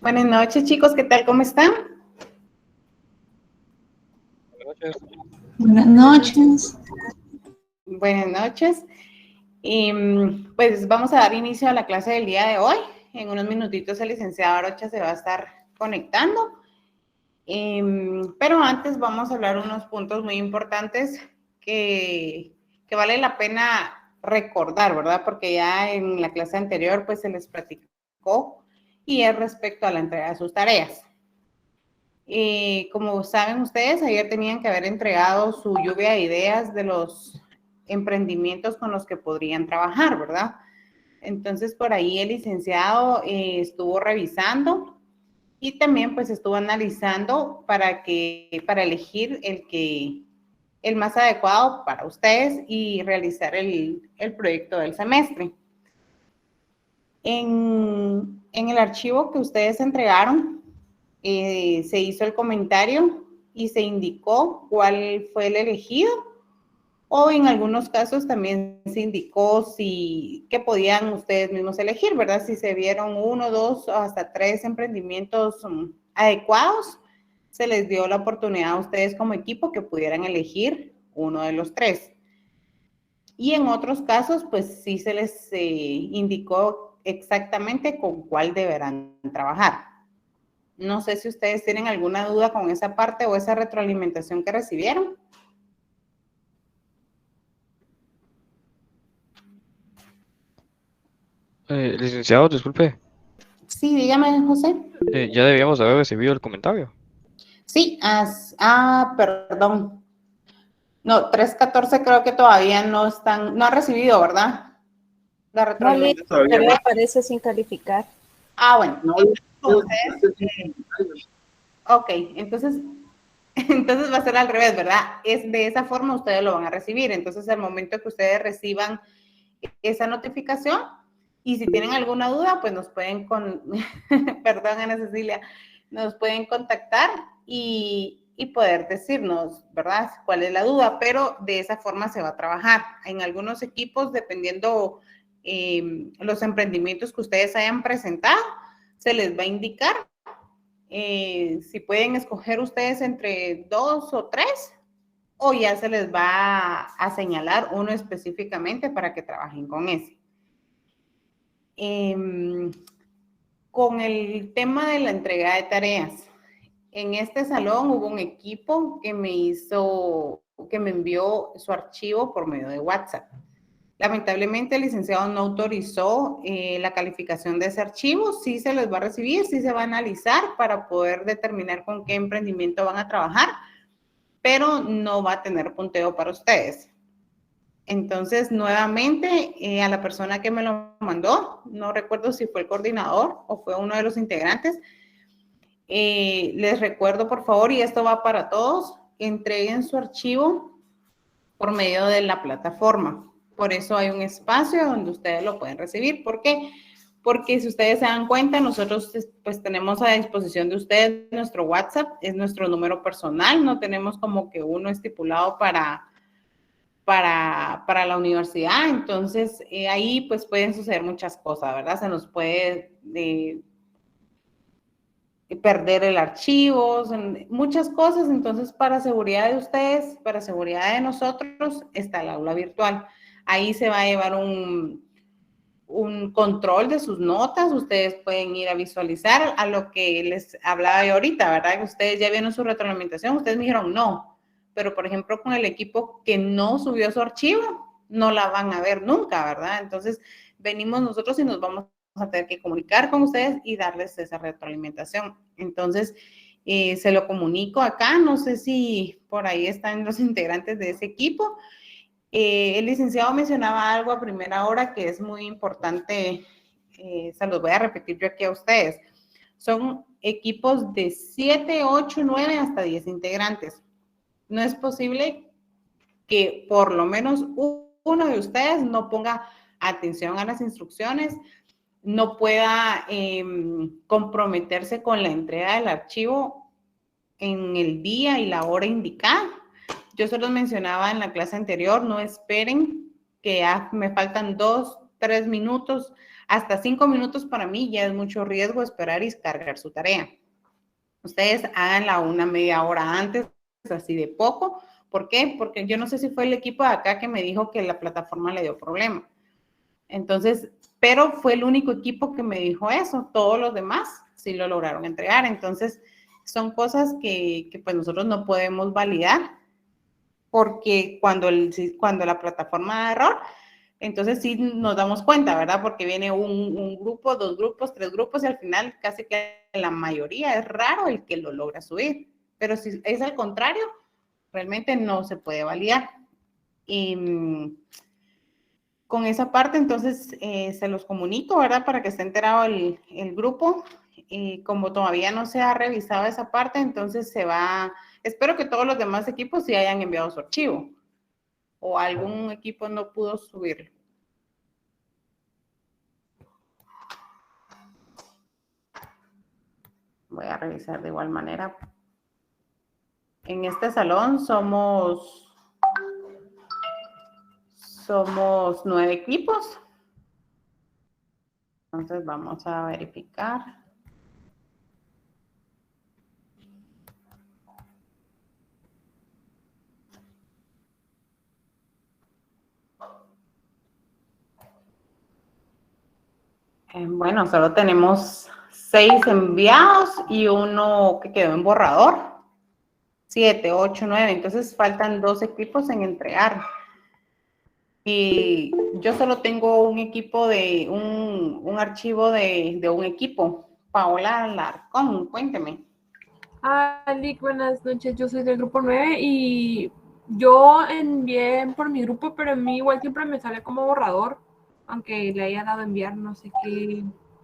Buenas noches, chicos, ¿qué tal? ¿Cómo están? Buenas noches. Buenas noches. Buenas noches. Pues vamos a dar inicio a la clase del día de hoy. En unos minutitos el licenciado Arocha se va a estar conectando. Pero antes vamos a hablar unos puntos muy importantes que vale la pena recordar, ¿verdad? Porque ya en la clase anterior pues se les platicó y es respecto a la entrega de sus tareas. Como saben ustedes, ayer tenían que haber entregado su lluvia de ideas de los emprendimientos con los que podrían trabajar, ¿verdad? Entonces, por ahí el licenciado estuvo revisando y también pues estuvo analizando para elegir el más adecuado para ustedes y realizar el proyecto del semestre. En el archivo que ustedes entregaron, se hizo el comentario y se indicó cuál fue el elegido, o en algunos casos también se indicó que podían ustedes mismos elegir, ¿verdad? Si se vieron 1, 2 o hasta 3 emprendimientos adecuados, se les dio la oportunidad a ustedes como equipo que pudieran elegir uno de los 3. Y en otros casos, pues sí se les indicó exactamente con cuál deberán trabajar. No sé si ustedes tienen alguna duda con esa parte o esa retroalimentación que recibieron. Licenciado, disculpe, Sí, dígame, José. ya debíamos haber recibido el comentario. Sí, perdón. No, 314 creo que todavía no ha recibido, ¿verdad? La No, listo, retroalimentación. todavía aparece sin calificar. Bueno. No, ok, entonces va a ser al revés, ¿verdad? Es de esa forma ustedes lo van a recibir. Entonces, al momento que ustedes reciban esa notificación, y si tienen alguna duda, pues nos pueden perdón, Ana Cecilia, nos pueden contactar y poder decirnos, ¿verdad? ¿Cuál es la duda? Pero de esa forma se va a trabajar. En algunos equipos, dependiendo los emprendimientos que ustedes hayan presentado, se les va a indicar si pueden escoger ustedes entre 2 o 3, o ya se les va a señalar uno específicamente para que trabajen con ese. Con el tema de la entrega de tareas, en este salón hubo un equipo que me envió su archivo por medio de WhatsApp. Lamentablemente el licenciado no autorizó la calificación de ese archivo. Sí se les va a recibir, sí se va a analizar para poder determinar con qué emprendimiento van a trabajar, pero no va a tener punteo para ustedes. Entonces, nuevamente, a la persona que me lo mandó, no recuerdo si fue el coordinador o fue uno de los integrantes, les recuerdo, por favor, y esto va para todos, entreguen su archivo por medio de la plataforma. Por eso hay un espacio donde ustedes lo pueden recibir. ¿Por qué? Porque si ustedes se dan cuenta, nosotros pues tenemos a disposición de ustedes nuestro WhatsApp, es nuestro número personal, no tenemos como que uno estipulado para la universidad. Entonces, ahí pues pueden suceder muchas cosas, ¿verdad? Se nos puede perder el archivo, muchas cosas. Entonces, para seguridad de ustedes, para seguridad de nosotros, está el aula virtual. Ahí se va a llevar un control de sus notas. Ustedes pueden ir a visualizar a lo que les hablaba yo ahorita, ¿verdad? Que ustedes ya vieron su retroalimentación, ustedes me dijeron no, pero por ejemplo con el equipo que no subió su archivo, no la van a ver nunca, ¿verdad? Entonces venimos nosotros y nos vamos a tener que comunicar con ustedes y darles esa retroalimentación. Entonces se lo comunico acá, no sé si por ahí están los integrantes de ese equipo. El licenciado mencionaba algo a primera hora que es muy importante, se los voy a repetir yo aquí a ustedes. Son equipos de 7, 8, 9 hasta 10 integrantes. No es posible que por lo menos uno de ustedes no ponga atención a las instrucciones, no pueda comprometerse con la entrega del archivo en el día y la hora indicada. Yo se los mencionaba en la clase anterior, no esperen que ya me faltan 2, 3 minutos Hasta 5 minutos para mí ya es mucho riesgo esperar y cargar su tarea. Ustedes háganla una media hora antes, así de poco. ¿Por qué? Porque yo no sé si fue el equipo de acá que me dijo que la plataforma le dio problema. Entonces, pero fue el único equipo que me dijo eso. Todos los demás sí lo lograron entregar. Entonces, son cosas que pues nosotros no podemos validar porque cuando la plataforma da error, entonces sí nos damos cuenta, ¿verdad? Porque viene un grupo, 2 grupos, 3 grupos y al final casi que la mayoría es raro el que lo logra subir. Pero si es al contrario, realmente no se puede validar. Y con esa parte, entonces, se los comunico, ¿verdad? Para que esté enterado el grupo. Y como todavía no se ha revisado esa parte, entonces espero que todos los demás equipos sí hayan enviado su archivo. O algún equipo no pudo subirlo. Voy a revisar de igual manera. En este salón somos 9 equipos. Entonces vamos a verificar. Bueno, solo tenemos 6 enviados y uno que quedó en borrador. 7, 8, 9. Entonces faltan 2 equipos en entregar. Y yo solo tengo un equipo un archivo de un equipo. Paola Larcón, cuénteme. Lick, buenas noches. Yo soy del grupo 9 y yo envié por mi grupo, pero a mí igual siempre me sale como borrador, aunque le haya dado enviar, no sé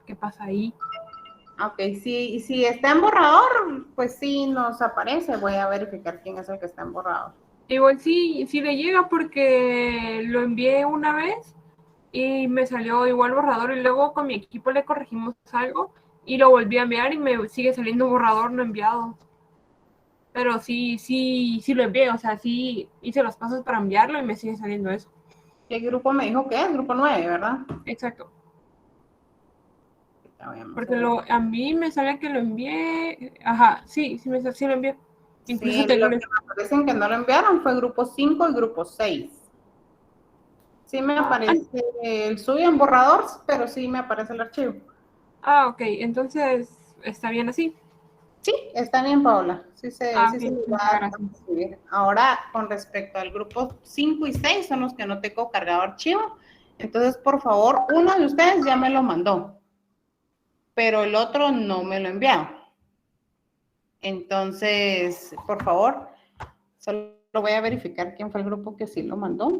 qué pasa ahí. Ok, si está en borrador, pues sí nos aparece. Voy a verificar quién es el que está en borrador. Igual sí le llega porque lo envié una vez y me salió igual borrador y luego con mi equipo le corregimos algo y lo volví a enviar y me sigue saliendo borrador no enviado. Pero sí lo envié, o sea, sí hice los pasos para enviarlo y me sigue saliendo eso. ¿Qué grupo me dijo que es? Grupo 9, ¿verdad? Exacto. Porque a mí me sale que lo envié. Ajá, sí lo envié. Incluso sí, lo que me parecen que no lo enviaron fue grupo 5 y grupo 6. Sí me aparece el suyo en borrador, pero sí me aparece el archivo. Ok, entonces está bien así. Sí, está bien, Paola. Sí se va a gracias. subir. Ahora, con respecto al grupo 5 y 6, son los que no tengo cargado archivo. Entonces, por favor, uno de ustedes ya me lo mandó, pero el otro no me lo envió. Entonces, por favor, solo voy a verificar quién fue el grupo que sí lo mandó.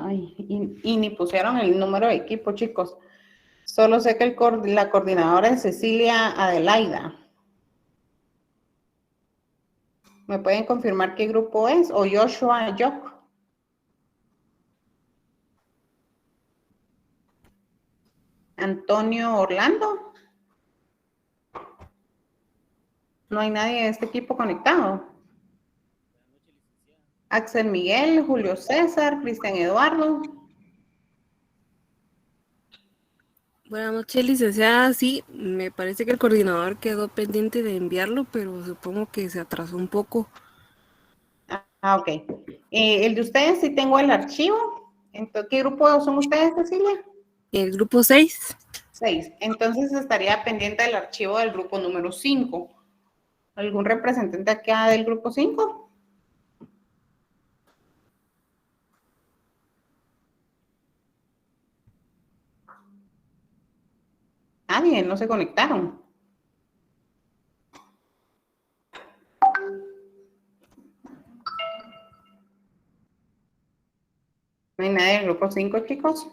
Ay, y ni pusieron el número de equipo, chicos. Solo sé que la coordinadora es Cecilia Adelaida. ¿Me pueden confirmar qué grupo es? ¿O Joshua Yok? Antonio Orlando. No hay nadie de este equipo conectado. Axel Miguel, Julio César, Cristian Eduardo. Buenas noches, licenciada. Sí, me parece que el coordinador quedó pendiente de enviarlo, pero supongo que se atrasó un poco. Ok. El de ustedes sí tengo el archivo. Entonces, ¿qué grupo son ustedes, Cecilia? El grupo 6. 6. Entonces estaría pendiente del archivo del grupo número 5. ¿Algún representante acá del grupo 5? Nadie, no se conectaron. No hay nadie del grupo 5, chicos.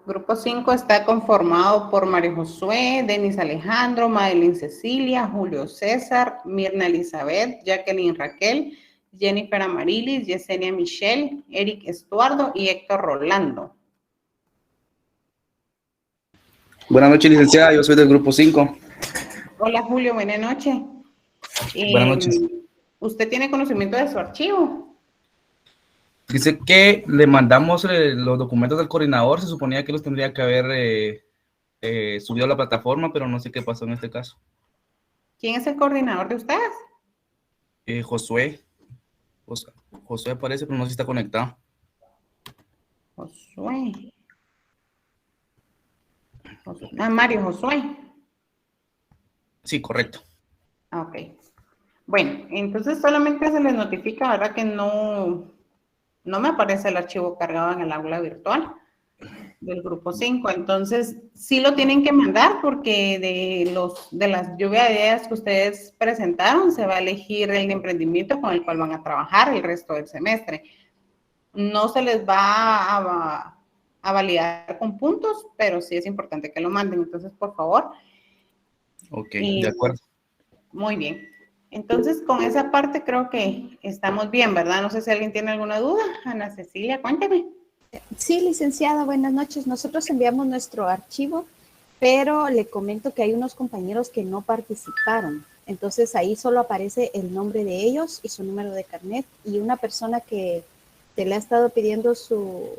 Grupo 5 está conformado por María Josué, Denis Alejandro, Madeline Cecilia, Julio César, Mirna Elizabeth, Jacqueline Raquel, Jennifer Amarilis, Yesenia Michelle, Eric Estuardo y Héctor Rolando. Buenas noches, licenciada. Yo soy del grupo 5. Hola Julio, buenas noches. Buenas noches. ¿Usted tiene conocimiento de su archivo? Dice que le mandamos los documentos del coordinador. Se suponía que los tendría que haber subido a la plataforma, pero no sé qué pasó en este caso. ¿Quién es el coordinador de ustedes? Josué. Josué aparece, pero no sé si está conectado. Josué. Mario Josué. Sí, correcto. Ok. Bueno, entonces solamente se les notifica, ¿verdad? Que no me aparece el archivo cargado en el aula virtual del grupo 5. Entonces, sí lo tienen que mandar porque de las lluvia de ideas que ustedes presentaron, se va a elegir el emprendimiento con el cual van a trabajar el resto del semestre. No se les va a validar con puntos, pero sí es importante que lo manden. Entonces, por favor. Ok, de acuerdo. Muy bien. Entonces, con esa parte creo que estamos bien, ¿verdad? No sé si alguien tiene alguna duda. Ana Cecilia, cuénteme. Sí, licenciada, buenas noches. Nosotros enviamos nuestro archivo, pero le comento que hay unos compañeros que no participaron. Entonces ahí solo aparece el nombre de ellos y su número de carnet y una persona que se le ha estado pidiendo su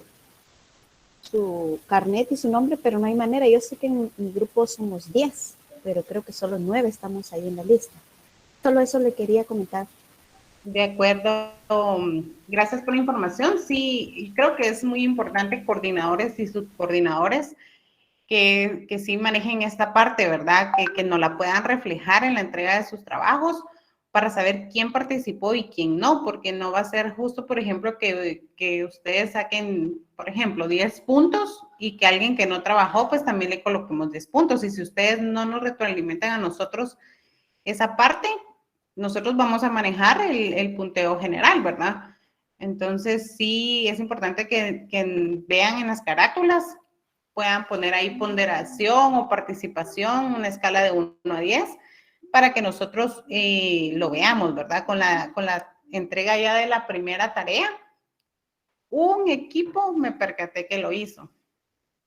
carnet y su nombre, pero no hay manera. Yo sé que en mi grupo somos 10, pero creo que solo 9 estamos ahí en la lista. Solo eso le quería comentar. De acuerdo. Gracias por la información. Sí, creo que es muy importante coordinadores y subcoordinadores que sí manejen esta parte, ¿verdad? Que no la puedan reflejar en la entrega de sus trabajos para saber quién participó y quién no, porque no va a ser justo, por ejemplo, que ustedes saquen, por ejemplo, 10 puntos y que alguien que no trabajó, pues también le coloquemos 10 puntos. Y si ustedes no nos retroalimentan a nosotros esa parte, nosotros vamos a manejar el punteo general, ¿verdad? Entonces, sí, es importante que vean en las carátulas, puedan poner ahí ponderación o participación, una escala de 1 a 10, para que nosotros lo veamos, ¿verdad? Con la entrega ya de la primera tarea, un equipo me percaté que lo hizo.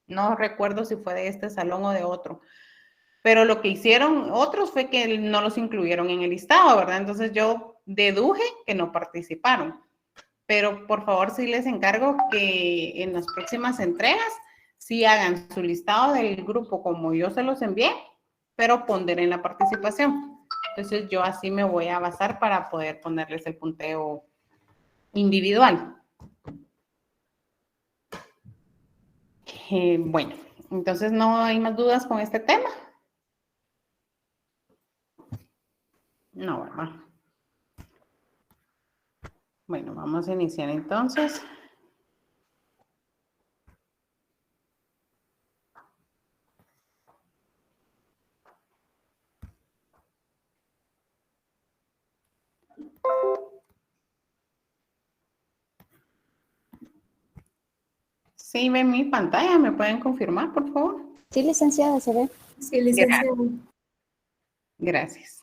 No recuerdo si fue de este salón o de otro. Pero lo que hicieron otros fue que no los incluyeron en el listado, ¿verdad? Entonces yo deduje que no participaron. Pero por favor sí les encargo que en las próximas entregas sí hagan su listado del grupo como yo se los envié, pero ponderen la participación. Entonces yo así me voy a basar para poder ponerles el punteo individual. Bueno, entonces no hay más dudas con este tema. No, ¿verdad? Bueno, vamos a iniciar entonces. Sí, ven mi pantalla, ¿me pueden confirmar, por favor? Sí, licenciada, se ve. Sí, licenciada. Gracias.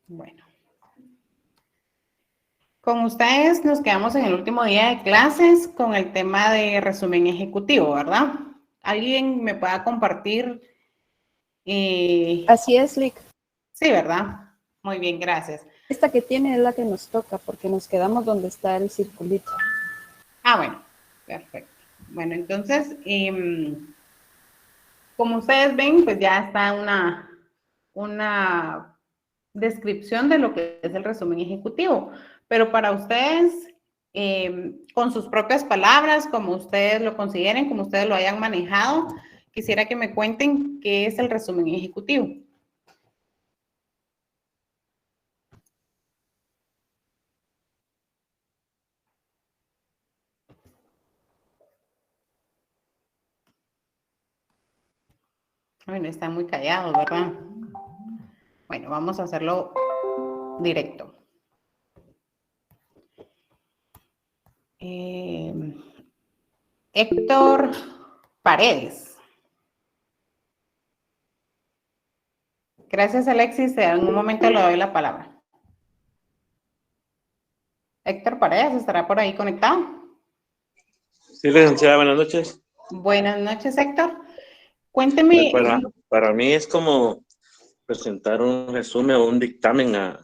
Bueno. Con ustedes nos quedamos en el último día de clases con el tema de resumen ejecutivo, ¿verdad? ¿Alguien me pueda compartir? Así es, Lick. Sí, ¿verdad? Muy bien, gracias. Esta que tiene es la que nos toca porque nos quedamos donde está el circulito. Ah, bueno, perfecto. Bueno, entonces, como ustedes ven, pues ya está una descripción de lo que es el resumen ejecutivo. Pero para ustedes, con sus propias palabras, como ustedes lo consideren, como ustedes lo hayan manejado, quisiera que me cuenten qué es el resumen ejecutivo. Bueno, están muy callados, ¿verdad? Bueno, vamos a hacerlo directo. Héctor Paredes. Gracias, Alexis. En un momento le doy la palabra. Héctor Paredes, ¿estará por ahí conectado? Sí, licenciada, buenas noches. Buenas noches, Héctor. Cuénteme. Para mí es como presentar un resumen o un dictamen a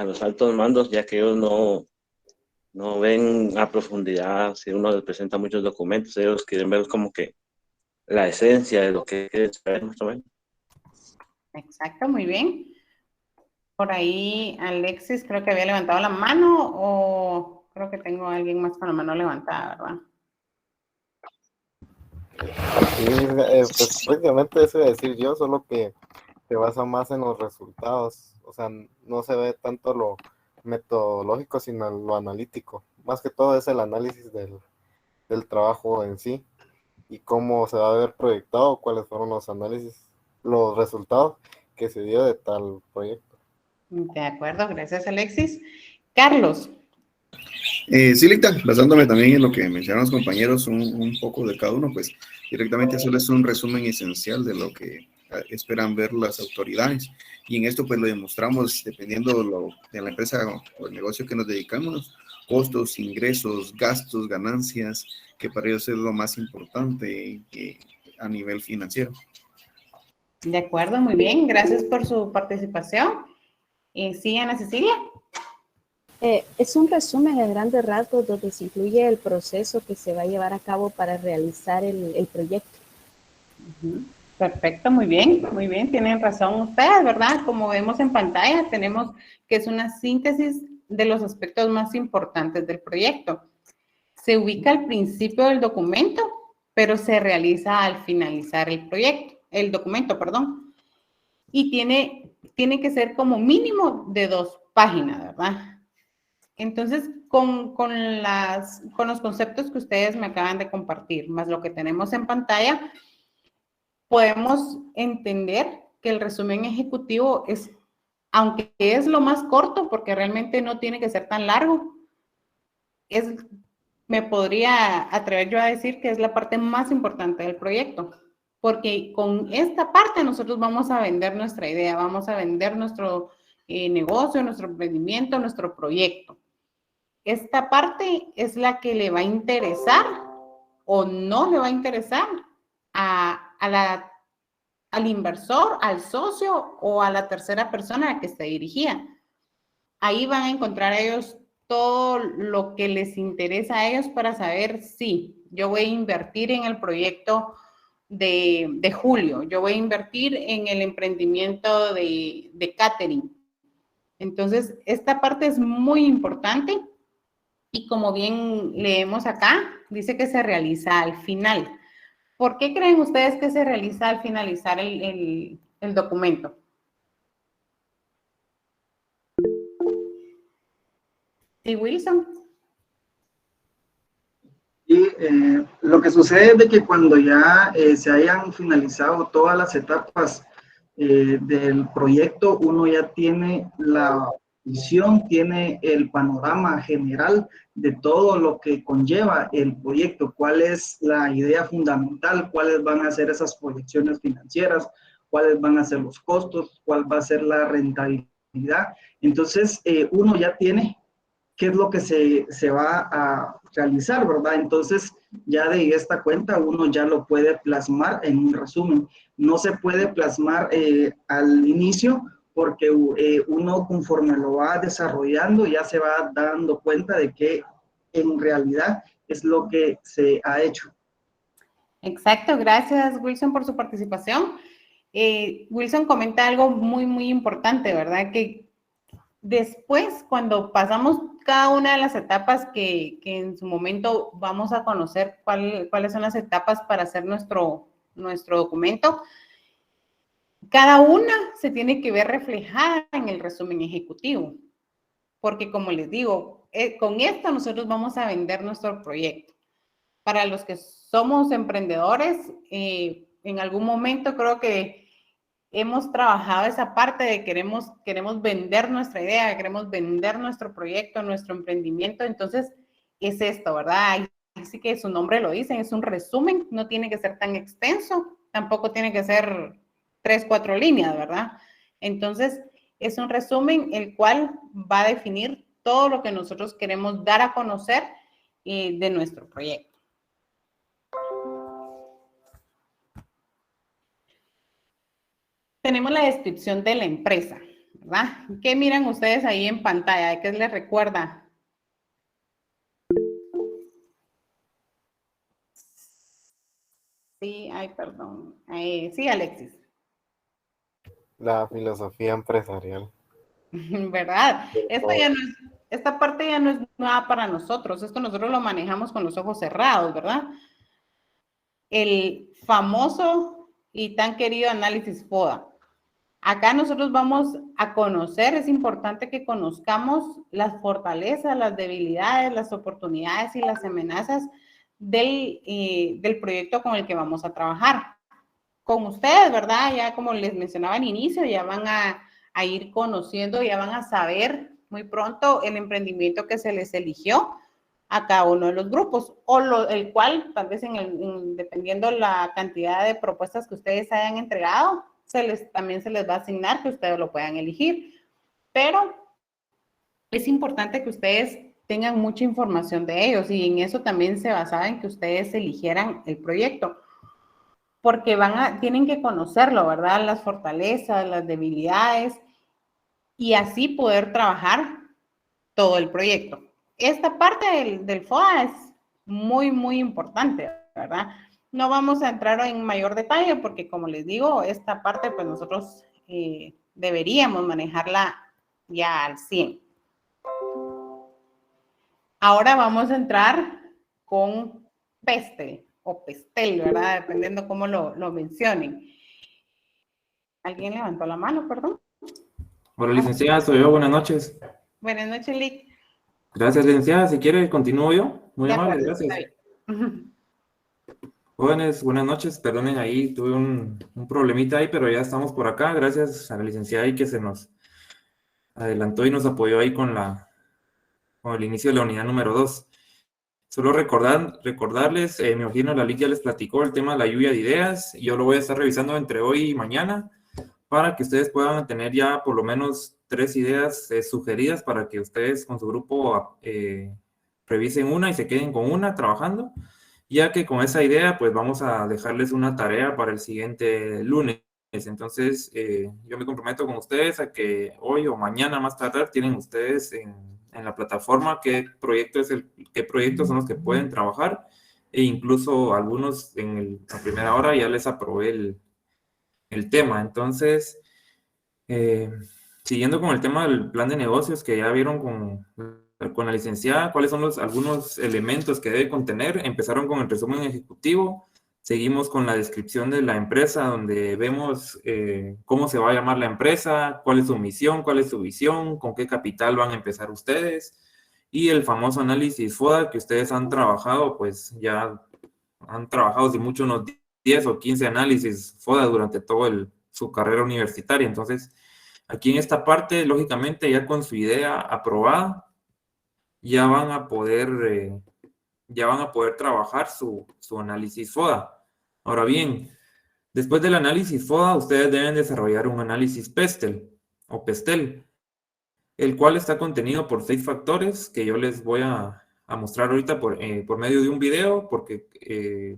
los altos mandos, ya que ellos no ven a profundidad. Si uno les presenta muchos documentos, ellos quieren ver como que la esencia de lo que quieren saber, más o menos. Exacto, muy bien. Por ahí, Alexis, creo que había levantado la mano, o creo que tengo a alguien más con la mano levantada, ¿verdad? Sí, pues prácticamente eso iba a decir yo, solo que se basa más en los resultados. O sea, no se ve tanto lo metodológico, sino lo analítico. Más que todo es el análisis del trabajo en sí y cómo se va a ver proyectado, cuáles fueron los análisis, los resultados que se dio de tal proyecto. De acuerdo, gracias, Alexis. Carlos. Sí, Licta, basándome también en lo que mencionaron los compañeros, un poco de cada uno, pues directamente solo es un resumen esencial de lo que esperan ver las autoridades. Y en esto pues lo demostramos dependiendo de la empresa o el negocio que nos dedicamos, costos, ingresos, gastos, ganancias, que para ellos es lo más importante a nivel financiero. De acuerdo, muy bien, gracias por su participación. Sí, Ana Cecilia. Es un resumen en grandes rasgos donde se incluye el proceso que se va a llevar a cabo para realizar el proyecto. Perfecto, muy bien, tienen razón ustedes, ¿verdad? Como vemos en pantalla, tenemos que es una síntesis de los aspectos más importantes del proyecto. Se ubica al principio del documento, pero se realiza al finalizar el documento, perdón. Y tiene que ser como mínimo de 2 páginas, ¿verdad? Entonces, con los conceptos que ustedes me acaban de compartir, más lo que tenemos en pantalla, podemos entender que el resumen ejecutivo es, aunque es lo más corto, porque realmente no tiene que ser tan largo, me podría atrever yo a decir que es la parte más importante del proyecto, porque con esta parte nosotros vamos a vender nuestra idea, vamos a vender nuestro negocio, nuestro emprendimiento, nuestro proyecto. Esta parte es la que le va a interesar o no le va a interesar al inversor, al socio o a la tercera persona a la que esté dirigida. Ahí van a encontrar ellos todo lo que les interesa a ellos para saber si yo voy a invertir en el proyecto de Julio, yo voy a invertir en el emprendimiento de catering. Entonces, esta parte es muy importante. Y como bien leemos acá, dice que se realiza al final. ¿Por qué creen ustedes que se realiza al finalizar el documento? Sí, Wilson. Y lo que sucede es de que cuando ya se hayan finalizado todas las etapas del proyecto, uno ya tiene la visión, tiene el panorama general de todo lo que conlleva el proyecto, cuál es la idea fundamental, cuáles van a ser esas proyecciones financieras, cuáles van a ser los costos, cuál va a ser la rentabilidad. Entonces, uno ya tiene qué es lo que se va a realizar, ¿verdad? Entonces, ya de esta cuenta uno ya lo puede plasmar en un resumen. No se puede plasmar al inicio porque uno conforme lo va desarrollando ya se va dando cuenta de que en realidad es lo que se ha hecho. Exacto, gracias Wilson por su participación. Wilson comenta algo muy, muy importante, ¿verdad? Que después, cuando pasamos cada una de las etapas que en su momento vamos a conocer cuáles son las etapas para hacer nuestro documento, cada una se tiene que ver reflejada en el resumen ejecutivo. Porque como les digo, con esto nosotros vamos a vender nuestro proyecto. Para los que somos emprendedores, en algún momento creo que hemos trabajado esa parte de queremos vender nuestra idea, queremos vender nuestro proyecto, nuestro emprendimiento. Entonces, es esto, ¿verdad? Así que su nombre lo dice, es un resumen, no tiene que ser tan extenso, tampoco tiene que ser 3, 4 líneas, ¿verdad? Entonces, es un resumen el cual va a definir todo lo que nosotros queremos dar a conocer de nuestro proyecto. Tenemos la descripción de la empresa, ¿verdad? ¿Qué miran ustedes ahí en pantalla? ¿Qué les recuerda? Sí, ay, perdón. Sí, Alexis. La filosofía empresarial. ¿Verdad? Esta parte ya no es nueva para nosotros. Esto nosotros lo manejamos con los ojos cerrados, ¿verdad? El famoso y tan querido análisis FODA. Acá nosotros vamos a conocer, es importante que conozcamos las fortalezas, las debilidades, las oportunidades y las amenazas del proyecto con el que vamos a trabajar. Con ustedes, ¿verdad? Ya como les mencionaba al inicio, ya van a ir conociendo, ya van a saber muy pronto el emprendimiento que se les eligió a cada uno de los grupos, o el cual, tal vez dependiendo la cantidad de propuestas que ustedes hayan entregado, también se les va a asignar que ustedes lo puedan elegir. Pero es importante que ustedes tengan mucha información de ellos y en eso también se basaba en que ustedes eligieran el proyecto. Porque tienen que conocerlo, ¿verdad? Las fortalezas, las debilidades y así poder trabajar todo el proyecto. Esta parte del FODA es muy, muy importante, ¿verdad? No vamos a entrar en mayor detalle porque, como les digo, esta parte pues nosotros deberíamos manejarla ya al 100. Ahora vamos a entrar con PESTEL o PESTEL, ¿verdad? Dependiendo cómo lo mencionen. ¿Alguien levantó la mano, perdón? Hola, licenciada, soy yo. Buenas noches. Buenas noches, Lick. Gracias, licenciada. Si quiere, continúo yo. Muy De amable, acuerdo, gracias. está bien. Jóvenes, buenas noches. Perdonen ahí, tuve un problemita ahí, pero ya estamos por acá. Gracias a la licenciada ahí que se nos adelantó y nos apoyó ahí con el inicio de la unidad número 2. Solo recordarles, me imagino la Lic ya les platicó el tema de la lluvia de ideas. Yo lo voy a estar revisando entre hoy y mañana para que ustedes puedan tener ya por lo menos 3 ideas sugeridas para que ustedes con su grupo revisen una y se queden con una trabajando, ya que con esa idea pues vamos a dejarles una tarea para el siguiente lunes. Entonces yo me comprometo con ustedes a que hoy o mañana más tarde tienen ustedes en la plataforma qué proyectos son los que pueden trabajar, e incluso algunos a primera hora ya les aprobé el tema. Entonces, siguiendo con el tema del plan de negocios que ya vieron con la licenciada, cuáles son algunos elementos que debe contener. Empezaron con el resumen ejecutivo, seguimos con la descripción de la empresa, donde vemos cómo se va a llamar la empresa, cuál es su misión, cuál es su visión, con qué capital van a empezar ustedes, y el famoso análisis FODA que ustedes han trabajado, pues ya han trabajado, si mucho, unos 10 o 15 análisis FODA durante toda su carrera universitaria. Entonces, aquí en esta parte, lógicamente, ya con su idea aprobada, ya van a poder trabajar su análisis FODA. Ahora bien, después del análisis FODA, ustedes deben desarrollar un análisis PESTEL o PESTEL, el cual está contenido por 6 factores que yo les voy a mostrar ahorita por medio de un video, porque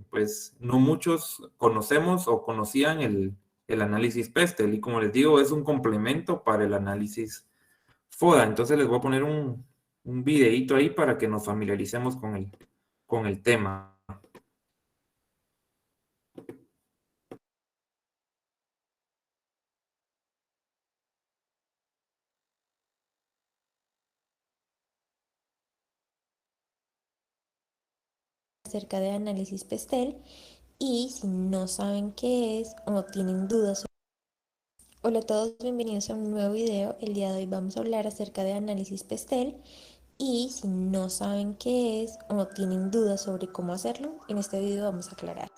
pues no muchos conocemos o conocían el análisis PESTEL, y como les digo, es un complemento para el análisis FODA. Entonces les voy a poner un videíto ahí para que nos familiaricemos con el tema. Acerca de análisis PESTEL, y si no saben qué es o tienen dudas. Hola a todos, bienvenidos a un nuevo video. El día de hoy vamos a hablar acerca de análisis PESTEL, y si no saben qué es o tienen dudas sobre cómo hacerlo, en este video vamos a aclarar.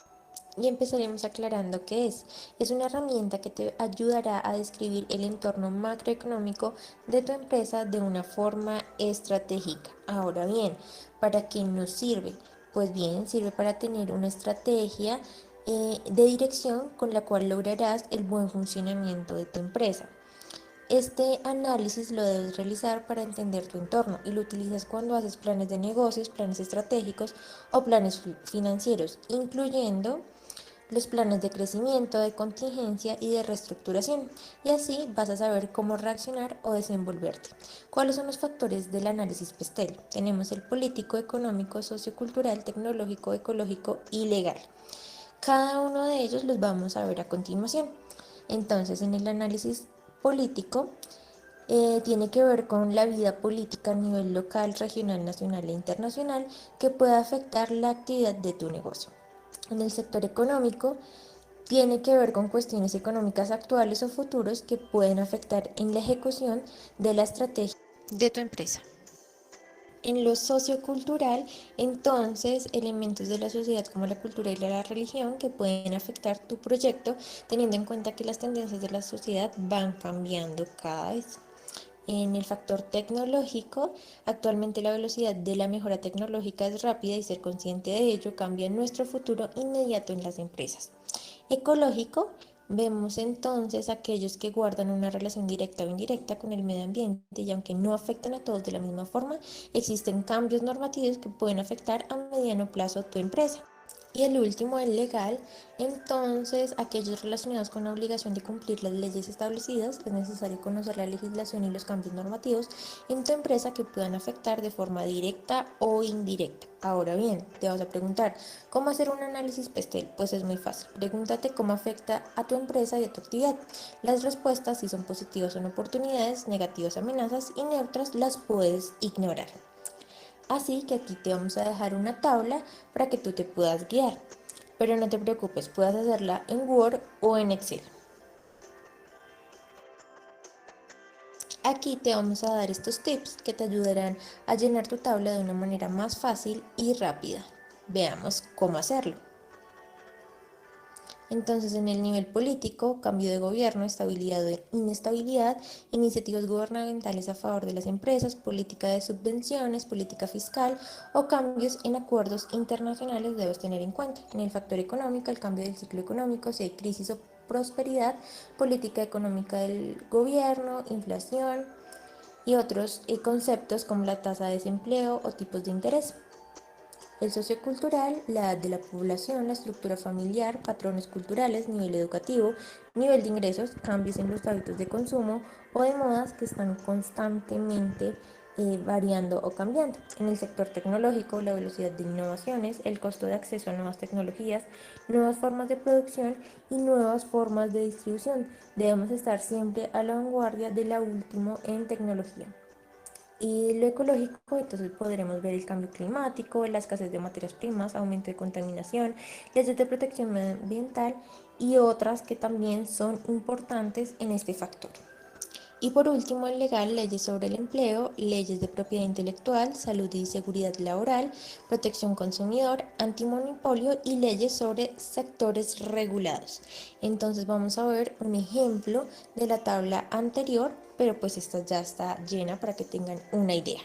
Y empezaremos aclarando qué es. Es una herramienta que te ayudará a describir el entorno macroeconómico de tu empresa de una forma estratégica. Ahora bien, ¿para qué nos sirve? Pues bien, sirve para tener una estrategia de dirección con la cual lograrás el buen funcionamiento de tu empresa. Este análisis lo debes realizar para entender tu entorno y lo utilizas cuando haces planes de negocios, planes estratégicos o planes financieros, incluyendo los planes de crecimiento, de contingencia y de reestructuración. Y así vas a saber cómo reaccionar o desenvolverte. ¿Cuáles son los factores del análisis PESTEL? Tenemos el político, económico, sociocultural, tecnológico, ecológico y legal. Cada uno de ellos los vamos a ver a continuación. Entonces, en el análisis político, tiene que ver con la vida política a nivel local, regional, nacional e internacional que pueda afectar la actividad de tu negocio. En el sector económico, tiene que ver con cuestiones económicas actuales o futuros que pueden afectar en la ejecución de la estrategia de tu empresa. En lo sociocultural, entonces, elementos de la sociedad como la cultura y la religión que pueden afectar tu proyecto, teniendo en cuenta que las tendencias de la sociedad van cambiando cada vez. En el factor tecnológico, actualmente la velocidad de la mejora tecnológica es rápida y ser consciente de ello cambia nuestro futuro inmediato en las empresas. Ecológico, vemos entonces aquellos que guardan una relación directa o indirecta con el medio ambiente y aunque no afectan a todos de la misma forma, existen cambios normativos que pueden afectar a mediano plazo a tu empresa. Y el último, el legal, entonces aquellos relacionados con la obligación de cumplir las leyes establecidas, es necesario conocer la legislación y los cambios normativos en tu empresa que puedan afectar de forma directa o indirecta. Ahora bien, te vas a preguntar, ¿cómo hacer un análisis PESTEL? Pues es muy fácil. Pregúntate cómo afecta a tu empresa y a tu actividad. Las respuestas, si son positivas son oportunidades, negativas amenazas y neutras las puedes ignorar. Así que aquí te vamos a dejar una tabla para que tú te puedas guiar. Pero no te preocupes, puedes hacerla en Word o en Excel. Aquí te vamos a dar estos tips que te ayudarán a llenar tu tabla de una manera más fácil y rápida. Veamos cómo hacerlo. Entonces, en el nivel político, cambio de gobierno, estabilidad o inestabilidad, iniciativas gubernamentales a favor de las empresas, política de subvenciones, política fiscal o cambios en acuerdos internacionales debes tener en cuenta. En el factor económico, el cambio del ciclo económico, si hay crisis o prosperidad, política económica del gobierno, inflación y otros conceptos como la tasa de desempleo o tipos de interés. El sociocultural, la edad de la población, la estructura familiar, patrones culturales, nivel educativo, nivel de ingresos, cambios en los hábitos de consumo o de modas que están constantemente variando o cambiando. En el sector tecnológico, la velocidad de innovaciones, el costo de acceso a nuevas tecnologías, nuevas formas de producción y nuevas formas de distribución. Debemos estar siempre a la vanguardia de la última en tecnología. Y lo ecológico, entonces podremos ver el cambio climático, la escasez de materias primas, aumento de contaminación, leyes de protección medioambiental y otras que también son importantes en este factor. Y por último, el legal, leyes sobre el empleo, leyes de propiedad intelectual, salud y seguridad laboral, protección consumidor, antimonopolio y leyes sobre sectores regulados. Entonces vamos a ver un ejemplo de la tabla anterior, pero pues esta ya está llena para que tengan una idea.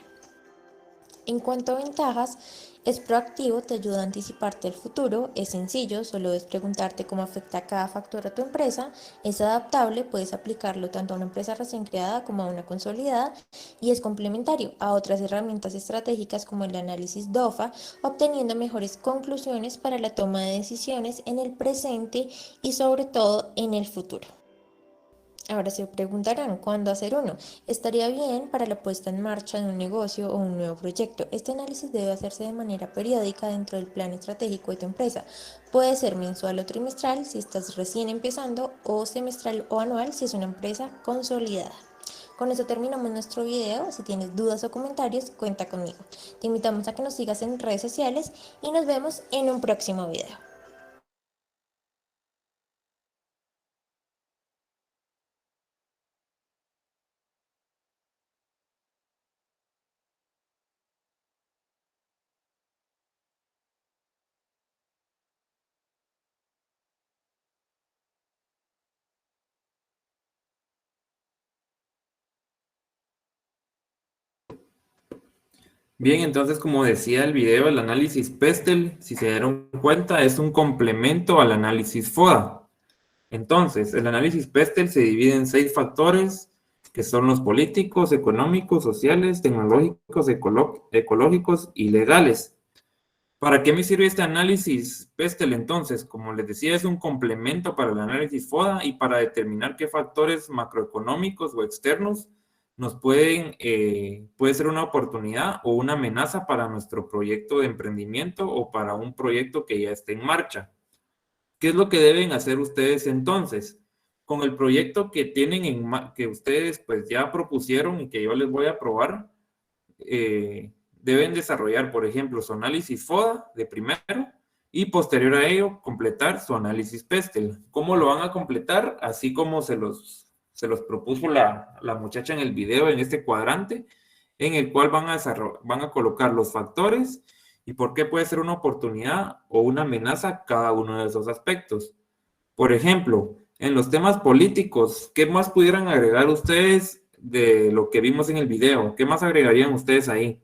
En cuanto a ventajas, es proactivo, te ayuda a anticiparte al futuro, es sencillo, solo es preguntarte cómo afecta cada factor a tu empresa, es adaptable, puedes aplicarlo tanto a una empresa recién creada como a una consolidada y es complementario a otras herramientas estratégicas como el análisis DOFA, obteniendo mejores conclusiones para la toma de decisiones en el presente y sobre todo en el futuro. Ahora se preguntarán, ¿cuándo hacer uno? Estaría bien para la puesta en marcha de un negocio o un nuevo proyecto. Este análisis debe hacerse de manera periódica dentro del plan estratégico de tu empresa. Puede ser mensual o trimestral si estás recién empezando o semestral o anual si es una empresa consolidada. Con eso terminamos nuestro video. Si tienes dudas o comentarios, cuenta conmigo. Te invitamos a que nos sigas en redes sociales y nos vemos en un próximo video. Bien, entonces, como decía el video, el análisis Pestel, si se dieron cuenta, es un complemento al análisis FODA. Entonces, el análisis Pestel se divide en 6 factores, que son los políticos, económicos, sociales, tecnológicos, ecológicos y legales. ¿Para qué me sirve este análisis Pestel entonces? Como les decía, es un complemento para el análisis FODA y para determinar qué factores macroeconómicos o externos nos puede ser una oportunidad o una amenaza para nuestro proyecto de emprendimiento o para un proyecto que ya esté en marcha. ¿Qué es lo que deben hacer ustedes entonces? Con el proyecto que tienen que ustedes pues ya propusieron y que yo les voy a probar, deben desarrollar, por ejemplo, su análisis FODA de primero y posterior a ello completar su análisis Pestel. ¿Cómo lo van a completar? Así como se los propuso la muchacha en el video, en este cuadrante, en el cual van a colocar los factores y por qué puede ser una oportunidad o una amenaza cada uno de esos aspectos. Por ejemplo, en los temas políticos, ¿qué más pudieran agregar ustedes de lo que vimos en el video? ¿Qué más agregarían ustedes ahí?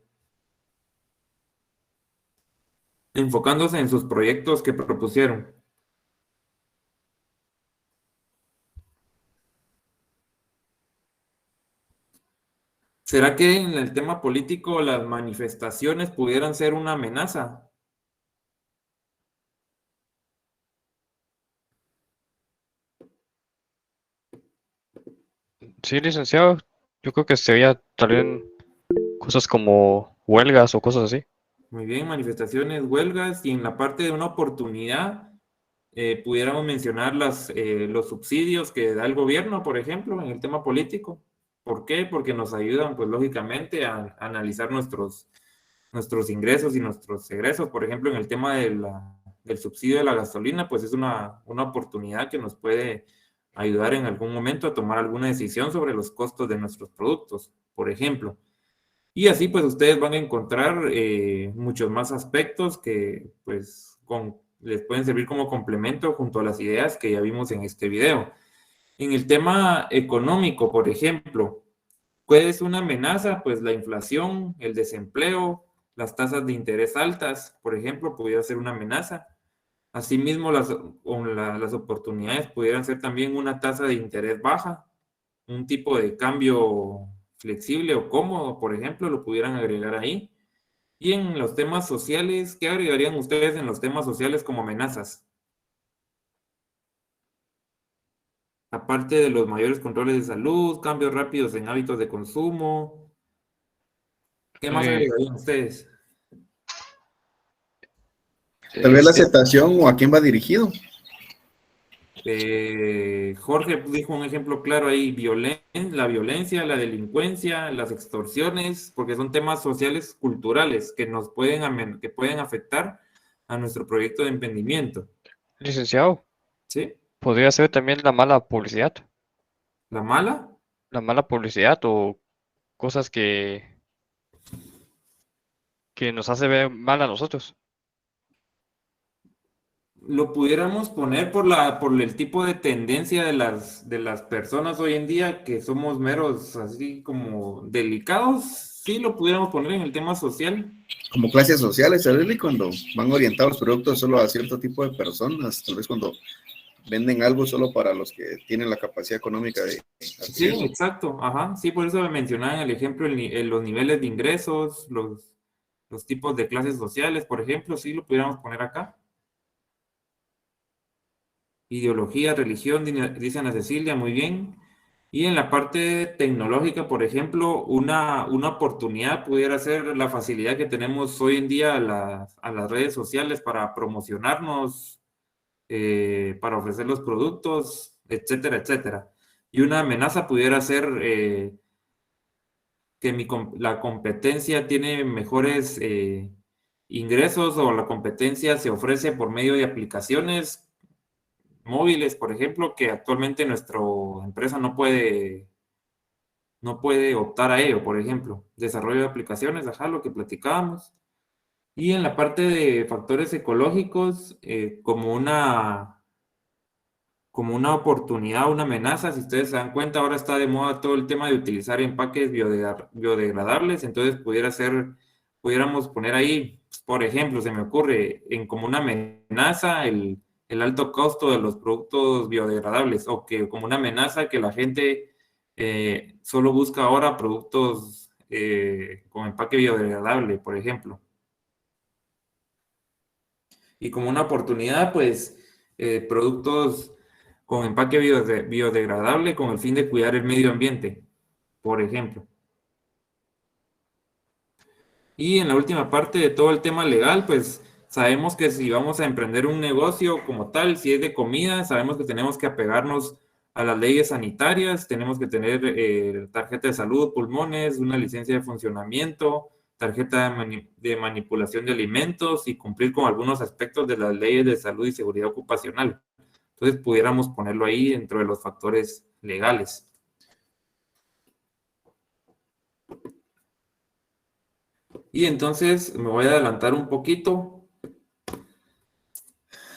Enfocándose en sus proyectos que propusieron. ¿Será que en el tema político las manifestaciones pudieran ser una amenaza? Sí, licenciado. Yo creo que sería tal vez cosas como huelgas o cosas así. Muy bien, manifestaciones, huelgas, y en la parte de una oportunidad, pudiéramos mencionar los subsidios que da el gobierno, por ejemplo, en el tema político. ¿Por qué? Porque nos ayudan, pues, lógicamente, a analizar nuestros ingresos y nuestros egresos. Por ejemplo, en el tema del subsidio de la gasolina, pues es una oportunidad que nos puede ayudar en algún momento a tomar alguna decisión sobre los costos de nuestros productos, por ejemplo. Y así, pues, ustedes van a encontrar muchos más aspectos que, pues, les pueden servir como complemento junto a las ideas que ya vimos en este video. En el tema económico, por ejemplo, ¿cuál es una amenaza? Pues la inflación, el desempleo, las tasas de interés altas, por ejemplo, pudiera ser una amenaza. Asimismo, las oportunidades pudieran ser también una tasa de interés baja, un tipo de cambio flexible o cómodo, por ejemplo, lo pudieran agregar ahí. Y en los temas sociales, ¿qué agregarían ustedes en los temas sociales como amenazas? Aparte de los mayores controles de salud, cambios rápidos en hábitos de consumo, ¿qué más agregarían ustedes? Tal vez la aceptación o a quién va dirigido. Jorge dijo un ejemplo claro ahí, la violencia, la delincuencia, las extorsiones, porque son temas sociales culturales que pueden afectar a nuestro proyecto de emprendimiento. Licenciado. ¿Sí? Podría ser también la mala publicidad. ¿La mala? La mala publicidad o cosas que nos hace ver mal a nosotros. Lo pudiéramos poner por el tipo de tendencia de las personas hoy en día, que somos meros así como delicados. Sí, lo pudiéramos poner en el tema social. Como clases sociales, tal vez cuando van orientados los productos solo a cierto tipo de personas, tal vez cuando venden algo solo para los que tienen la capacidad económica de Sí, exacto, ajá, sí, por eso me mencionaba en el ejemplo los niveles de ingresos, los tipos de clases sociales, por ejemplo, sí lo pudiéramos poner acá. Ideología, religión, dice Ana Cecilia, muy bien. Y en la parte tecnológica, por ejemplo, una oportunidad pudiera ser la facilidad que tenemos hoy en día a las redes sociales para promocionarnos, para ofrecer los productos, etcétera, etcétera. Y una amenaza pudiera ser que la competencia tiene mejores ingresos, o la competencia se ofrece por medio de aplicaciones móviles, por ejemplo, que actualmente nuestra empresa no puede optar a ello, por ejemplo. Desarrollo de aplicaciones, ajá, lo que platicábamos. Y en la parte de factores ecológicos, como una oportunidad, una amenaza, si ustedes se dan cuenta, ahora está de moda todo el tema de utilizar empaques biodegradables, entonces pudiera ser pudiéramos poner ahí, por ejemplo, se me ocurre, como una amenaza el alto costo de los productos biodegradables, o que como una amenaza que la gente solo busca ahora productos con empaque biodegradable, por ejemplo. Y como una oportunidad, pues, productos con empaque biodegradable con el fin de cuidar el medio ambiente, por ejemplo. Y en la última parte de todo el tema legal, pues sabemos que si vamos a emprender un negocio como tal, si es de comida, sabemos que tenemos que apegarnos a las leyes sanitarias, tenemos que tener tarjeta de salud, pulmones, una licencia de funcionamiento, tarjeta de manipulación de alimentos y cumplir con algunos aspectos de las leyes de salud y seguridad ocupacional. Entonces pudiéramos ponerlo ahí dentro de los factores legales. Y entonces me voy a adelantar un poquito.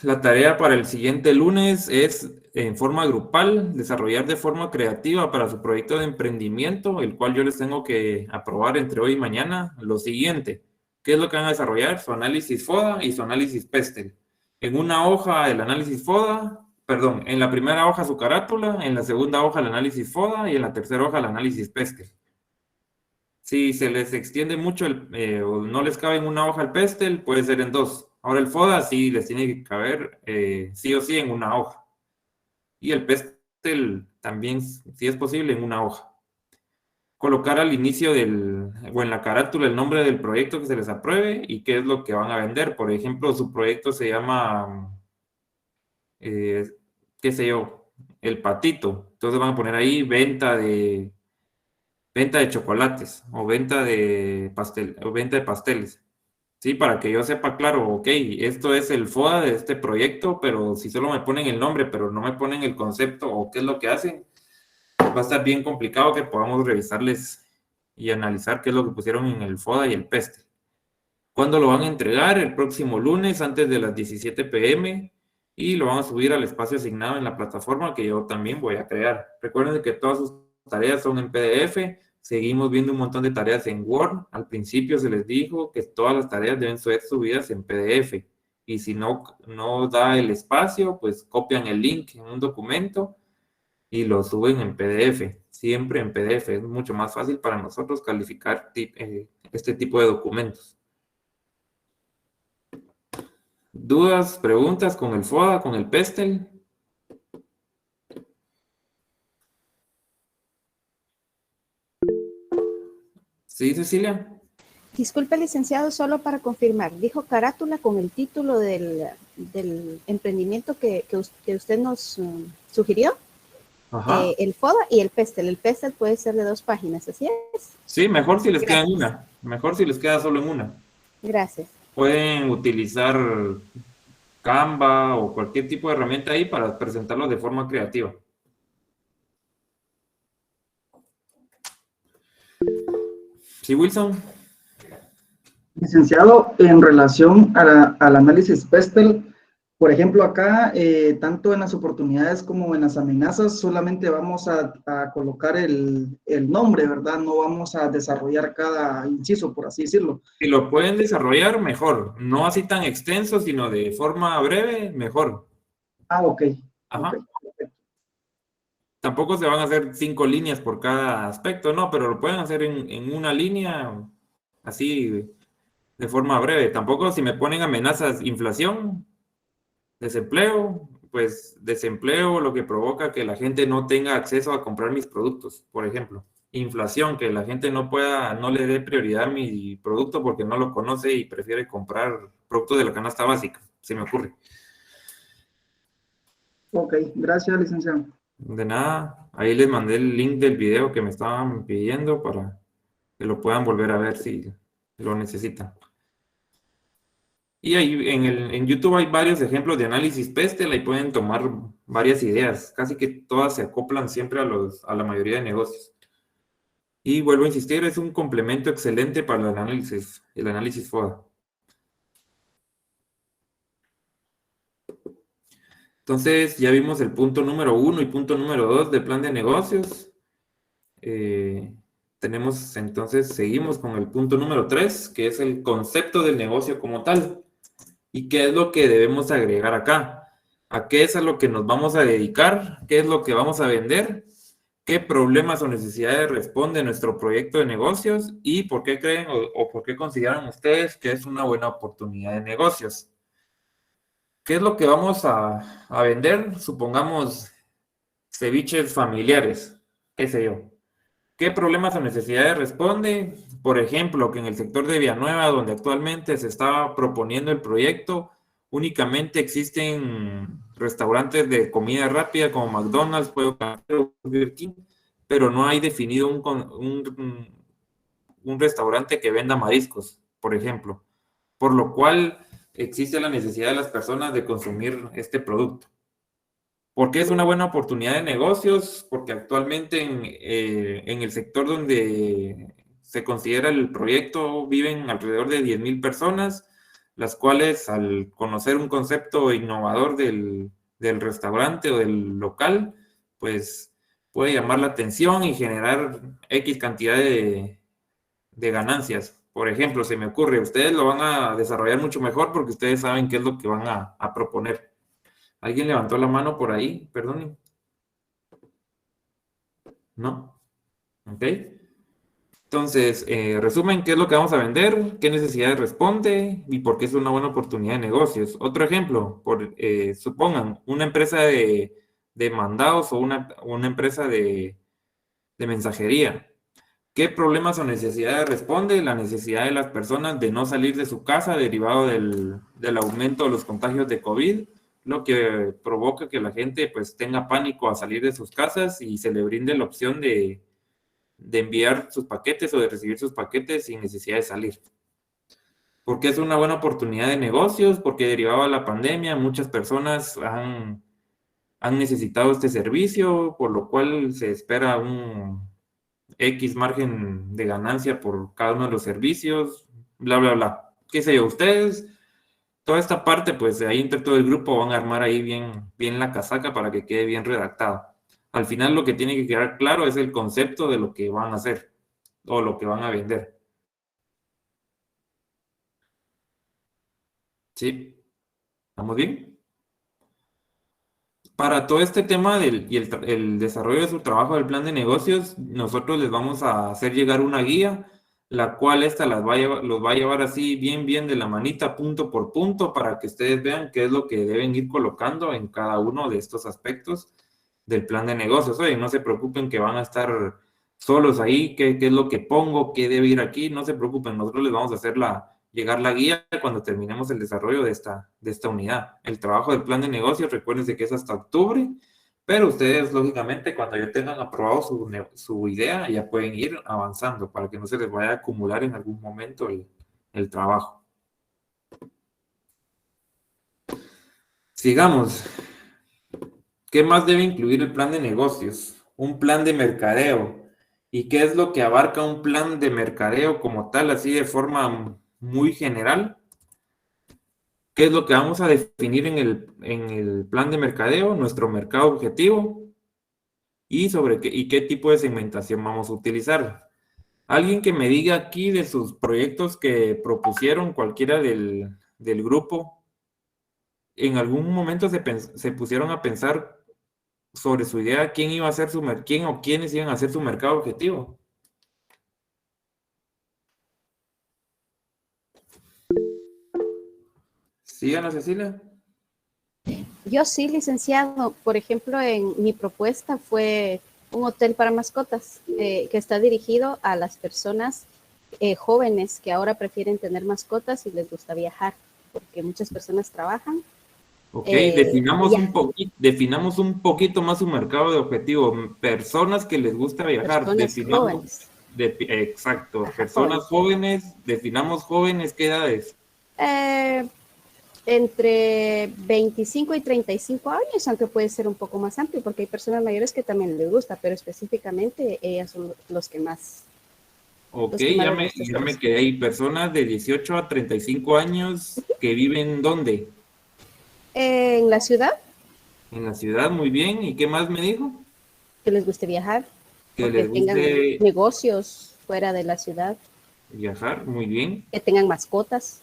La tarea para el siguiente lunes es, en forma grupal, desarrollar de forma creativa para su proyecto de emprendimiento, el cual yo les tengo que aprobar entre hoy y mañana, lo siguiente. ¿Qué es lo que van a desarrollar? Su análisis FODA y su análisis PESTEL. En una hoja el análisis FODA, perdón, en la primera hoja su carátula, en la segunda hoja el análisis FODA y en la tercera hoja el análisis PESTEL. Si se les extiende mucho o no les cabe en una hoja el PESTEL, puede ser en dos. Ahora el FODA sí les tiene que caber sí o sí en una hoja. Y el PESTEL también, si es posible, en una hoja. Colocar al inicio o en la carátula el nombre del proyecto que se les apruebe y qué es lo que van a vender. Por ejemplo, su proyecto se llama, qué sé yo, El Patito. Entonces van a poner ahí venta de chocolates o venta de pasteles. Sí, para que yo sepa, claro, ok, esto es el FODA de este proyecto, pero si solo me ponen el nombre, pero no me ponen el concepto o qué es lo que hacen, va a estar bien complicado que podamos revisarles y analizar qué es lo que pusieron en el FODA y el PESTEL. ¿Cuándo lo van a entregar? El próximo lunes antes de las 17 p.m. y lo van a subir al espacio asignado en la plataforma que yo también voy a crear. Recuerden que todas sus tareas son en PDF. Seguimos viendo un montón de tareas en Word. Al principio se les dijo que todas las tareas deben ser subidas en PDF. Y si no da el espacio, pues copian el link en un documento y lo suben en PDF. Siempre en PDF. Es mucho más fácil para nosotros calificar este tipo de documentos. ¿Dudas, preguntas con el FODA, con el PESTEL? ¿Sí, Cecilia? Disculpe, licenciado, solo para confirmar. Dijo carátula con el título del emprendimiento que usted nos sugirió. Ajá. El FODA y el PESTEL. El PESTEL puede ser de 2 páginas, ¿así es? Sí, mejor si les queda en Gracias. una. Mejor si les queda solo en una. Gracias. Pueden utilizar Canva o cualquier tipo de herramienta ahí para presentarlo de forma creativa. Sí, Wilson. Licenciado, en relación al análisis PESTEL, por ejemplo, acá, tanto en las oportunidades como en las amenazas, solamente vamos a colocar el nombre, ¿verdad? No vamos a desarrollar cada inciso, por así decirlo. Si lo pueden desarrollar, mejor. No así tan extenso, sino de forma breve, mejor. Ah, ok. Ajá. Okay. Tampoco se van a hacer 5 líneas por cada aspecto, no, pero lo pueden hacer en una línea, así, de forma breve. Tampoco si me ponen amenazas, inflación, desempleo, pues desempleo lo que provoca que la gente no tenga acceso a comprar mis productos, por ejemplo. Inflación, que la gente no le dé prioridad a mi producto porque no lo conoce y prefiere comprar productos de la canasta básica, se me ocurre. Ok, gracias, licenciado. De nada, ahí les mandé el link del video que me estaban pidiendo para que lo puedan volver a ver si lo necesitan. Y ahí en YouTube hay varios ejemplos de análisis PESTEL, ahí pueden tomar varias ideas, casi que todas se acoplan siempre a la mayoría de negocios. Y vuelvo a insistir, es un complemento excelente para el análisis FODA. Entonces, ya vimos el punto número 1 y punto número 2 del plan de negocios. Tenemos entonces, seguimos con el punto número 3, que es el concepto del negocio como tal. ¿Y qué es lo que debemos agregar acá? ¿A qué es a lo que nos vamos a dedicar? ¿Qué es lo que vamos a vender? ¿Qué problemas o necesidades responde nuestro proyecto de negocios? ¿Y por qué creen o por qué consideran ustedes que es una buena oportunidad de negocios? ¿Qué es lo que vamos a vender? Supongamos ceviches familiares, qué sé yo. ¿Qué problemas o necesidades responde? Por ejemplo, que en el sector de Villanueva, donde actualmente se está proponiendo el proyecto, únicamente existen restaurantes de comida rápida como McDonald's, Pollo Campero, Burger King, pero no hay definido un restaurante que venda mariscos, por ejemplo, por lo cual existe la necesidad de las personas de consumir este producto. ¿Por qué es una buena oportunidad de negocios? Porque actualmente en el sector donde se considera el proyecto viven alrededor de 10,000 personas, las cuales al conocer un concepto innovador del restaurante o del local, pues puede llamar la atención y generar X cantidad de ganancias. Por ejemplo, se me ocurre, ustedes lo van a desarrollar mucho mejor porque ustedes saben qué es lo que van a proponer. ¿Alguien levantó la mano por ahí? Perdón. ¿No? Ok. Entonces, resumen, ¿qué es lo que vamos a vender? ¿Qué necesidades responde? ¿Y por qué es una buena oportunidad de negocios? Otro ejemplo, supongan una empresa de mandados o una empresa de mensajería. ¿Qué problemas o necesidades responde? La necesidad de las personas de no salir de su casa derivado del aumento de los contagios de COVID, lo que provoca que la gente pues tenga pánico a salir de sus casas y se le brinde la opción de enviar sus paquetes o de recibir sus paquetes sin necesidad de salir. Porque es una buena oportunidad de negocios, porque derivado de la pandemia muchas personas han necesitado este servicio, por lo cual se espera un X margen de ganancia por cada uno de los servicios, bla, bla, bla. ¿Qué sé yo? Ustedes, toda esta parte, pues ahí entre todo el grupo van a armar ahí bien la casaca para que quede bien redactado. Al final lo que tiene que quedar claro es el concepto de lo que van a hacer o lo que van a vender. ¿Sí? ¿Estamos bien? Para todo este tema el desarrollo de su trabajo del plan de negocios, nosotros les vamos a hacer llegar una guía, la cual los va a llevar así bien de la manita, punto por punto, para que ustedes vean qué es lo que deben ir colocando en cada uno de estos aspectos del plan de negocios. Oye, no se preocupen que van a estar solos ahí, qué es lo que pongo, qué debe ir aquí, no se preocupen, nosotros les vamos a hacer llegar la guía cuando terminemos el desarrollo de esta unidad. El trabajo del plan de negocios, recuérdense que es hasta octubre, pero ustedes, lógicamente, cuando ya tengan aprobado su idea, ya pueden ir avanzando para que no se les vaya a acumular en algún momento el trabajo. Sigamos. ¿Qué más debe incluir el plan de negocios? Un plan de mercadeo. ¿Y qué es lo que abarca un plan de mercadeo como tal, así de forma muy general? ¿Qué es lo que vamos a definir en el plan de mercadeo? Nuestro mercado objetivo y qué tipo de segmentación vamos a utilizar. Alguien que me diga aquí de sus proyectos que propusieron cualquiera del grupo, en algún momento se pusieron a pensar sobre su idea, quién iba a ser quién o quiénes iban a ser su mercado objetivo. Sí, Ana Cecilia. Yo sí, licenciado. Por ejemplo, en mi propuesta fue un hotel para mascotas que está dirigido a las personas jóvenes que ahora prefieren tener mascotas y les gusta viajar, porque muchas personas trabajan. Ok, definamos un poquito más su mercado de objetivo. Personas que les gusta viajar. Personas jóvenes. Exacto, Ajá, personas jóvenes. Definamos jóvenes, ¿qué edades? Entre 25 y 35 años, aunque puede ser un poco más amplio, porque hay personas mayores que también les gusta, pero específicamente ellas son los que más. Ok, ya me quedé ahí. Personas de 18 a 35 años que viven ¿dónde? En la ciudad. En la ciudad, muy bien. ¿Y qué más me dijo? Que les guste viajar. Que les tengan guste negocios. fuera de la ciudad. Viajar, muy bien. Que tengan mascotas.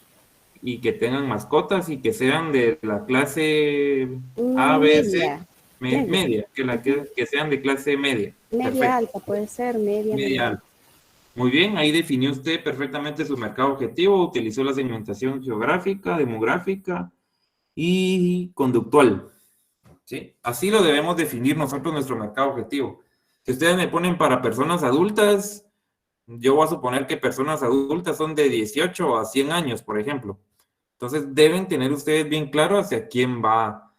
Y que tengan mascotas y que sean de la clase A, B, C, media, que sean de clase media. Media Perfecto. alta, puede ser, media alta. Muy bien, ahí definió usted perfectamente su mercado objetivo, utilizó la segmentación geográfica, demográfica y conductual. ¿Sí? Así lo debemos definir nosotros nuestro mercado objetivo. Si ustedes me ponen para personas adultas, yo voy a suponer que personas adultas son de 18 a 100 años, por ejemplo. Entonces, deben tener ustedes bien claro hacia quién va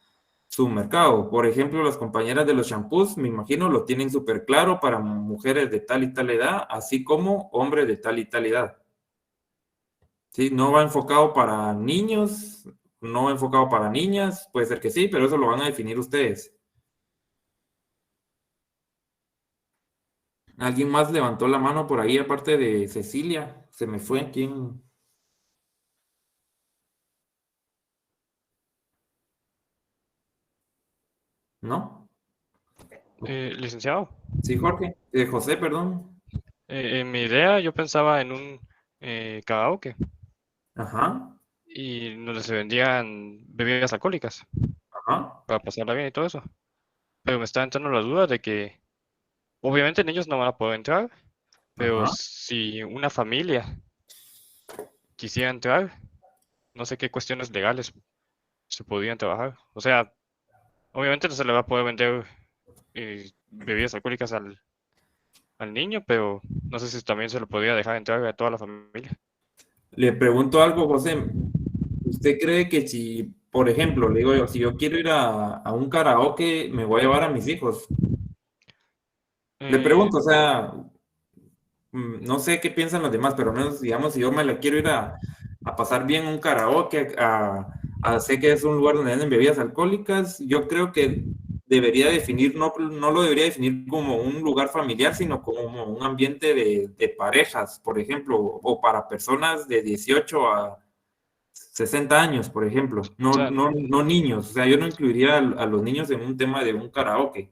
su mercado. Por ejemplo, las compañeras de los shampoos, me imagino, lo tienen súper claro para mujeres de tal y tal edad, así como hombres de tal y tal edad. ¿Sí? No va enfocado para niños, no va enfocado para niñas, puede ser que sí, pero eso lo van a definir ustedes. ¿Alguien más levantó la mano por ahí, aparte de Cecilia? Se me fue, ¿quién? ¿No? Licenciado. Sí, Jorge. José, perdón. En mi idea yo pensaba en un karaoke. Ajá. Y donde se vendían bebidas alcohólicas. Ajá. Para pasarla bien y todo eso. Pero me está entrando la duda de que obviamente niños no van a poder entrar, pero Ajá. si una familia quisiera entrar, no sé qué cuestiones legales se podrían trabajar. O sea, obviamente no se le va a poder vender bebidas alcohólicas al niño, pero no sé si también se lo podría dejar entrar a toda la familia. Le pregunto algo, José. ¿Usted cree que si, por ejemplo, le digo yo, si yo quiero ir a un karaoke, me voy a llevar a mis hijos? Le pregunto, o sea, no sé qué piensan los demás, pero al menos, digamos, si yo me la quiero ir a pasar bien un karaoke, sé que es un lugar donde venden bebidas alcohólicas, yo creo que debería definir, no lo debería definir como un lugar familiar, sino como un ambiente de parejas, por ejemplo, o para personas de 18 a 60 años, por ejemplo, no niños, o sea, yo no incluiría a los niños en un tema de un karaoke,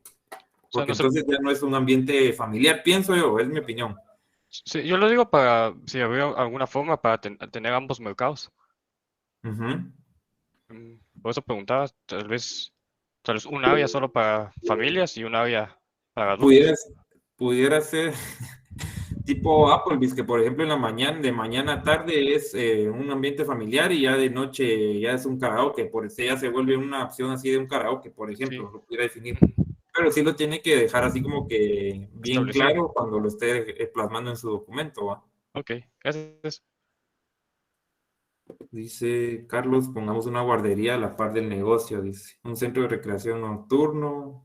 porque entonces ya no es un ambiente familiar, pienso yo, es mi opinión. Sí, yo lo digo para si había alguna forma para tener ambos mercados. Por eso preguntaba, tal vez un área solo para familias y un área para adultos. Pudiera ser tipo Applebee's, que por ejemplo en la mañana, de mañana a tarde es un ambiente familiar y ya de noche ya es un karaoke, por eso ya se vuelve una opción así de un karaoke, por ejemplo, lo pudiera definir. Pero sí lo tiene que dejar así como que bien claro cuando lo esté plasmando en su documento, ¿va? Ok, gracias. Dice Carlos, pongamos una guardería a la par del negocio, dice. Un centro de recreación nocturno.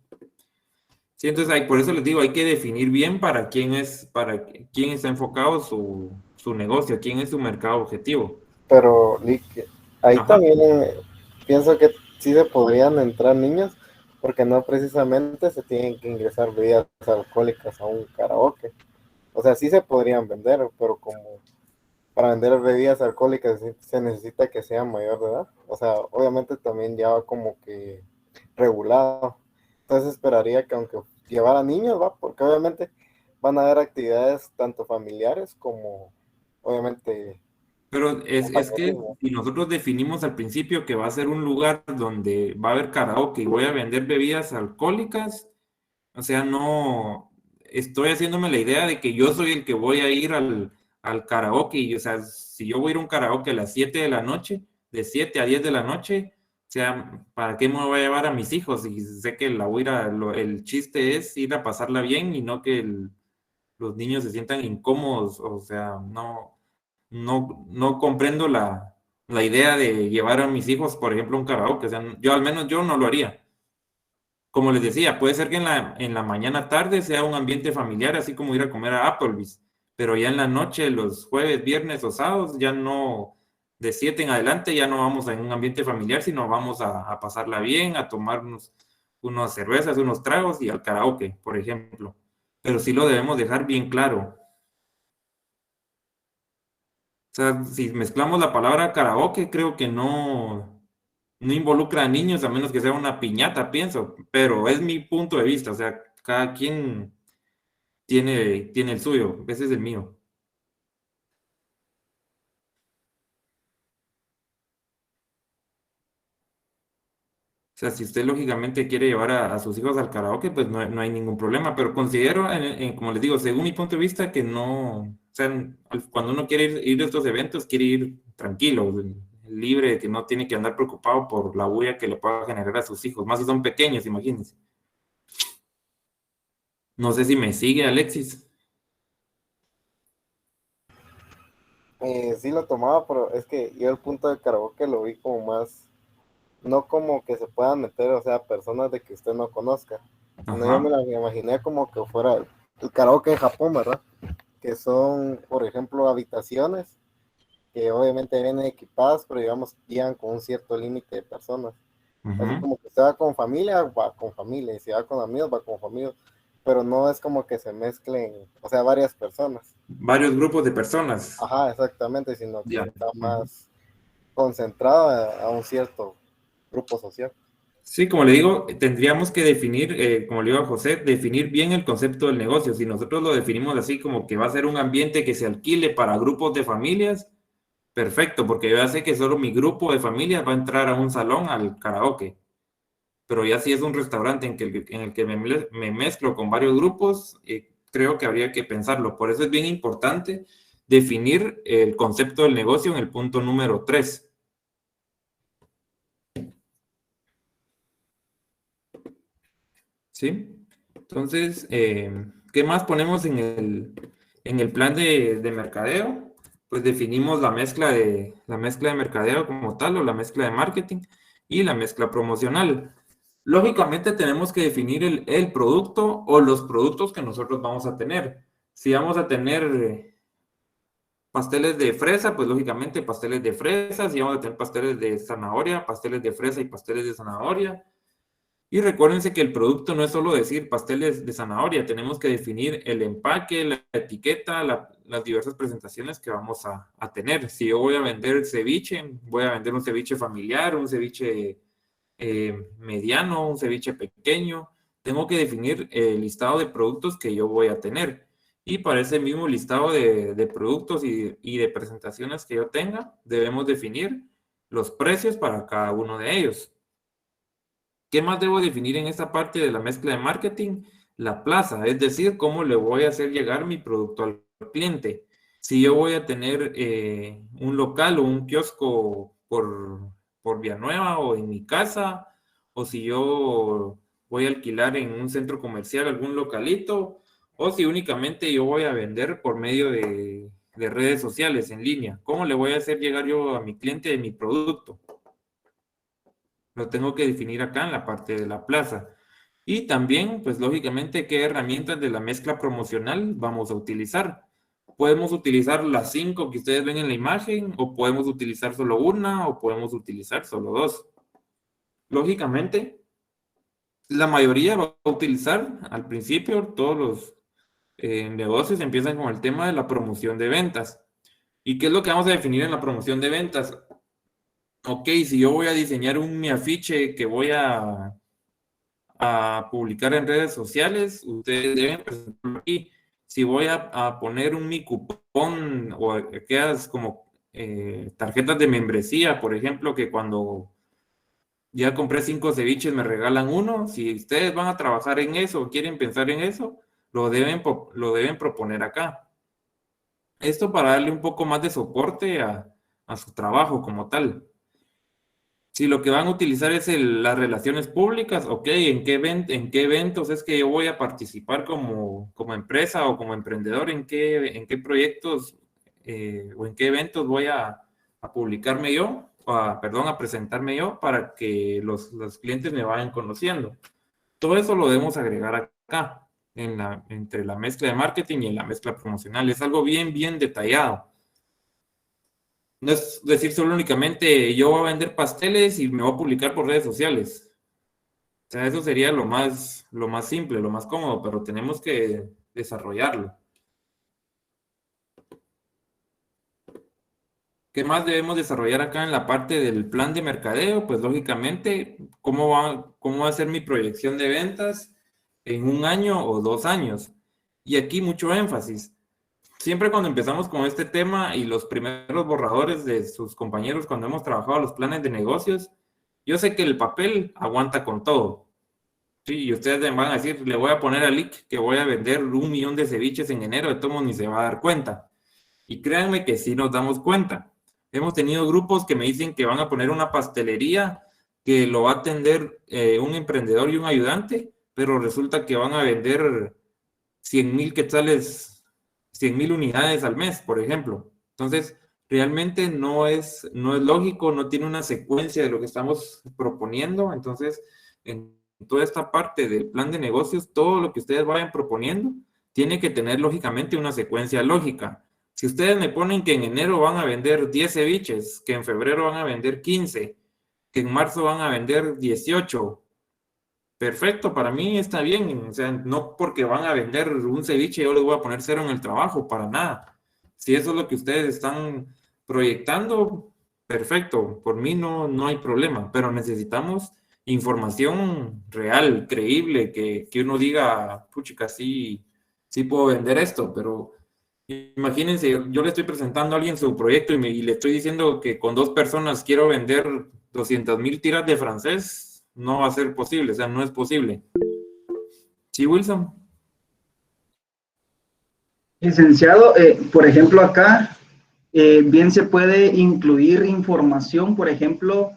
Sí, entonces por eso les digo, hay que definir bien para quién está enfocado su negocio, quién es su mercado objetivo. Pero ahí también pienso que sí se podrían entrar niños, porque no precisamente se tienen que ingresar bebidas alcohólicas a un karaoke. O sea, sí se podrían vender, pero como para vender bebidas alcohólicas se necesita que sea mayor de edad. O sea, obviamente también ya va como que regulado. Entonces esperaría que aunque llevara niños, va, porque obviamente van a haber actividades tanto familiares como obviamente. Pero es que si nosotros definimos al principio que va a ser un lugar donde va a haber karaoke y voy a vender bebidas alcohólicas, o sea, no estoy haciéndome la idea de que yo soy el que voy a ir al karaoke, y o sea, si yo voy a ir a un karaoke a las 7 de la noche, de 7 a 10 de la noche, o sea, ¿para qué me voy a llevar a mis hijos? Y sé que el chiste es ir a pasarla bien y no que los niños se sientan incómodos, o sea, no comprendo la idea de llevar a mis hijos, por ejemplo, a un karaoke, o sea, al menos yo no lo haría. Como les decía, puede ser que en la mañana tarde sea un ambiente familiar, así como ir a comer a Applebee's, pero ya en la noche, los jueves, viernes o sábados, ya no, de 7 en adelante, ya no vamos a un ambiente familiar, sino vamos a pasarla bien, a tomar unas cervezas, unos tragos y al karaoke, por ejemplo. Pero sí lo debemos dejar bien claro. O sea, si mezclamos la palabra karaoke, creo que no involucra a niños, a menos que sea una piñata, pienso, pero es mi punto de vista, o sea, cada quien tiene el suyo, ese es el mío. sea, si usted lógicamente quiere llevar a sus hijos al karaoke, pues no hay ningún problema, pero considero, como les digo, según mi punto de vista, que no, o sea, cuando uno quiere ir a estos eventos, quiere ir tranquilo, libre, que no tiene que andar preocupado por la bulla que le pueda generar a sus hijos, más si son pequeños, imagínense. No sé si me sigue, Alexis. Sí lo tomaba, pero es que yo el punto de karaoke lo vi como más, no como que se puedan meter, o sea, personas de que usted no conozca. No, yo me la imaginé como que fuera el karaoke de Japón, ¿verdad? Que son, por ejemplo, habitaciones que obviamente vienen equipadas, pero digamos, llegan con un cierto límite de personas. Así como que usted va con familia, va con familia, y si va con amigos, va con amigos, pero no es como que se mezclen, o sea, varias personas. Varios grupos de personas. Ajá, exactamente, sino que Ya. está más concentrado a un cierto grupo social. Sí, como le digo, tendríamos que definir, como le digo a José, definir bien el concepto del negocio. Si nosotros lo definimos así como que va a ser un ambiente que se alquile para grupos de familias, perfecto, porque yo ya sé que solo mi grupo de familias va a entrar a un salón al karaoke. Pero ya si es un restaurante en el que me mezclo con varios grupos, creo que habría que pensarlo. Por eso es bien importante definir el concepto del negocio en el punto número 3. ¿Sí? Entonces, ¿qué más ponemos en el plan de mercadeo? Pues definimos la mezcla de mercadeo como tal, o la mezcla de marketing y la mezcla promocional. Lógicamente tenemos que definir el producto o los productos que nosotros vamos a tener. Si vamos a tener pasteles de fresa, pues lógicamente pasteles de fresa. Si vamos a tener pasteles de zanahoria, pasteles de fresa y pasteles de zanahoria. Y recuérdense que el producto no es solo decir pasteles de zanahoria, tenemos que definir el empaque, la etiqueta, las diversas presentaciones que vamos a tener. Si yo voy a vender ceviche, voy a vender un ceviche familiar, un ceviche mediano, un ceviche pequeño, tengo que definir el listado de productos que yo voy a tener. Y para ese mismo listado de productos y de presentaciones que yo tenga, debemos definir los precios para cada uno de ellos. ¿Qué más debo definir en esta parte de la mezcla de marketing? La plaza, es decir, cómo le voy a hacer llegar mi producto al cliente. Si yo voy a tener un local o un kiosco por Villanueva o en mi casa, o si yo voy a alquilar en un centro comercial algún localito, o si únicamente yo voy a vender por medio de redes sociales en línea. ¿Cómo le voy a hacer llegar yo a mi cliente de mi producto? Lo tengo que definir acá en la parte de la plaza. Y también, pues lógicamente, qué herramientas de la mezcla promocional vamos a utilizar. Podemos utilizar las 5 que ustedes ven en la imagen, o podemos utilizar solo una, o podemos utilizar solo 2. Lógicamente, la mayoría va a utilizar al principio, todos los negocios empiezan con el tema de la promoción de ventas. ¿Y qué es lo que vamos a definir en la promoción de ventas? Ok, si yo voy a diseñar mi afiche que voy a publicar en redes sociales, ustedes deben presentarlo aquí. Si voy a poner mi cupón o aquellas como tarjetas de membresía, por ejemplo, que cuando ya compré 5 ceviches me regalan uno, si ustedes van a trabajar en eso o quieren pensar en eso, lo deben proponer acá. Esto para darle un poco más de soporte a su trabajo como tal. Si lo que van a utilizar es las relaciones públicas, ok, ¿en qué eventos es que yo voy a participar como empresa o como emprendedor? ¿En qué proyectos o en qué eventos voy a publicarme yo? A presentarme yo para que los clientes me vayan conociendo. Todo eso lo debemos agregar acá, entre la mezcla de marketing y en la mezcla promocional. Es algo bien, bien detallado. No es decir solo únicamente yo voy a vender pasteles y me voy a publicar por redes sociales. O sea, eso sería lo más simple, lo más cómodo, pero tenemos que desarrollarlo. ¿Qué más debemos desarrollar acá en la parte del plan de mercadeo? Pues lógicamente, ¿cómo va a ser mi proyección de ventas en 1 año o 2 años? Y aquí mucho énfasis. Siempre cuando empezamos con este tema y los primeros borradores de sus compañeros cuando hemos trabajado los planes de negocios, Yo sé que el papel aguanta con todo. Sí, y ustedes me van a decir, le voy a poner a Lick que voy a vender 1 millón de ceviches en enero, de todos modos ni se va a dar cuenta. Y créanme que sí nos damos cuenta. Hemos tenido grupos que me dicen que van a poner una pastelería que lo va a atender un emprendedor y un ayudante, pero resulta que van a vender 100,000 quetzales, 100,000 unidades al mes, por ejemplo. Entonces, realmente no es lógico, no tiene una secuencia de lo que estamos proponiendo. Entonces, en toda esta parte del plan de negocios, todo lo que ustedes vayan proponiendo tiene que tener lógicamente una secuencia lógica. Si ustedes me ponen que en enero van a vender 10 ceviches, que en febrero van a vender 15, que en marzo van a vender 18, perfecto, para mí está bien. O sea, no porque van a vender un ceviche yo les voy a poner 0 en el trabajo, para nada. Si eso es lo que ustedes están proyectando, perfecto, por mí no hay problema, pero necesitamos información real, creíble, que uno diga, puchica, sí puedo vender esto, pero imagínense, yo le estoy presentando a alguien su proyecto y le estoy diciendo que con 2 personas quiero vender 200,000 tiras de francés, no va a ser posible, o sea, no es posible. ¿Sí, Wilson? Licenciado, por ejemplo, acá bien se puede incluir información, por ejemplo,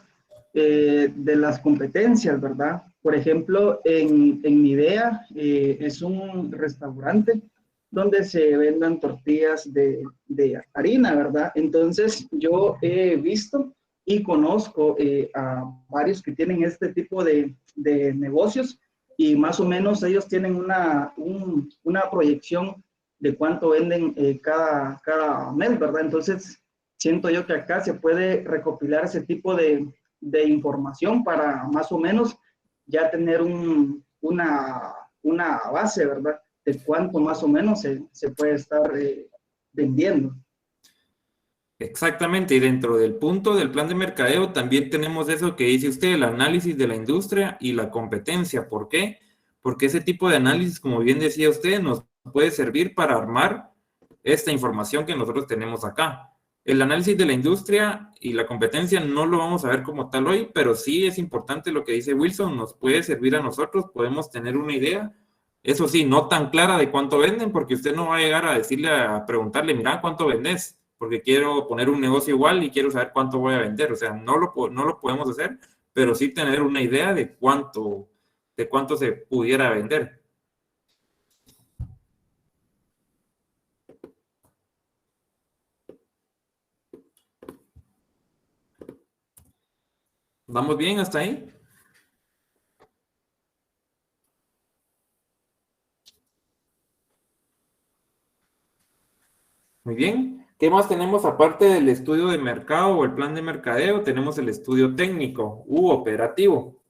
de las competencias, ¿verdad? Por ejemplo, en mi idea es un restaurante donde se vendan tortillas de harina, ¿verdad? Entonces, yo he visto y conozco a varios que tienen este tipo de negocios y más o menos ellos tienen una proyección de cuánto venden cada mes, ¿verdad? Entonces, siento yo que acá se puede recopilar ese tipo de información para más o menos ya tener una base, ¿verdad? De cuánto más o menos se puede estar vendiendo. Exactamente, y dentro del punto del plan de mercadeo también tenemos eso que dice usted, el análisis de la industria y la competencia. ¿Por qué? Porque ese tipo de análisis, como bien decía usted, nos puede servir para armar esta información que nosotros tenemos acá. El análisis de la industria y la competencia no lo vamos a ver como tal hoy, pero sí es importante lo que dice Wilson, nos puede servir a nosotros, podemos tener una idea, eso sí, no tan clara de cuánto venden, porque usted no va a llegar a decirle, a preguntarle, mira, ¿cuánto vendes? Porque quiero poner un negocio igual y quiero saber cuánto voy a vender. O sea, no lo podemos hacer, pero sí tener una idea de cuánto se pudiera vender. ¿Vamos bien hasta ahí? Muy bien. ¿Qué más tenemos aparte del estudio de mercado o el plan de mercadeo? Tenemos el estudio técnico u operativo.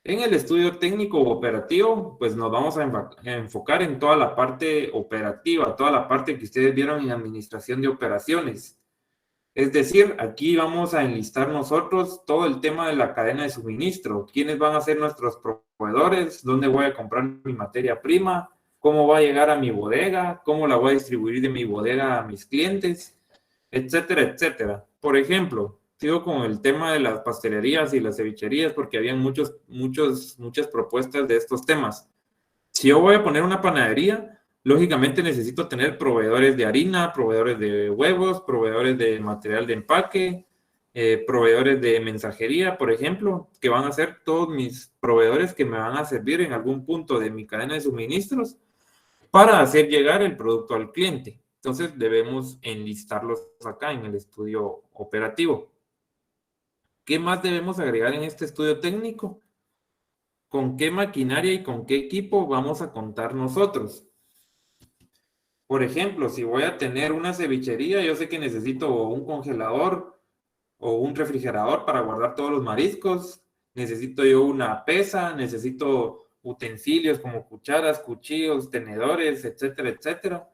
En el estudio técnico u operativo, pues nos vamos a enfocar en toda la parte operativa, toda la parte que ustedes vieron en administración de operaciones. Es decir, aquí vamos a enlistar nosotros todo el tema de la cadena de suministro. ¿Quiénes van a ser nuestros proveedores? ¿Dónde voy a comprar mi materia prima? ¿Cómo va a llegar a mi bodega? ¿Cómo la voy a distribuir de mi bodega a mis clientes? Etcétera, etcétera. Por ejemplo, sigo con el tema de las pastelerías y las cevicherías porque habían muchas propuestas de estos temas. Si yo voy a poner una panadería, lógicamente necesito tener proveedores de harina, proveedores de huevos, proveedores de material de empaque, proveedores de mensajería, por ejemplo, que van a ser todos mis proveedores que me van a servir en algún punto de mi cadena de suministros para hacer llegar el producto al cliente. Entonces debemos enlistarlos acá en el estudio operativo. ¿Qué más debemos agregar en este estudio técnico? ¿Con qué maquinaria y con qué equipo vamos a contar nosotros? Por ejemplo, si voy a tener una cevichería, yo sé que necesito un congelador o un refrigerador para guardar todos los mariscos. Necesito yo una pesa, necesito utensilios como cucharas, cuchillos, tenedores, etcétera, etcétera.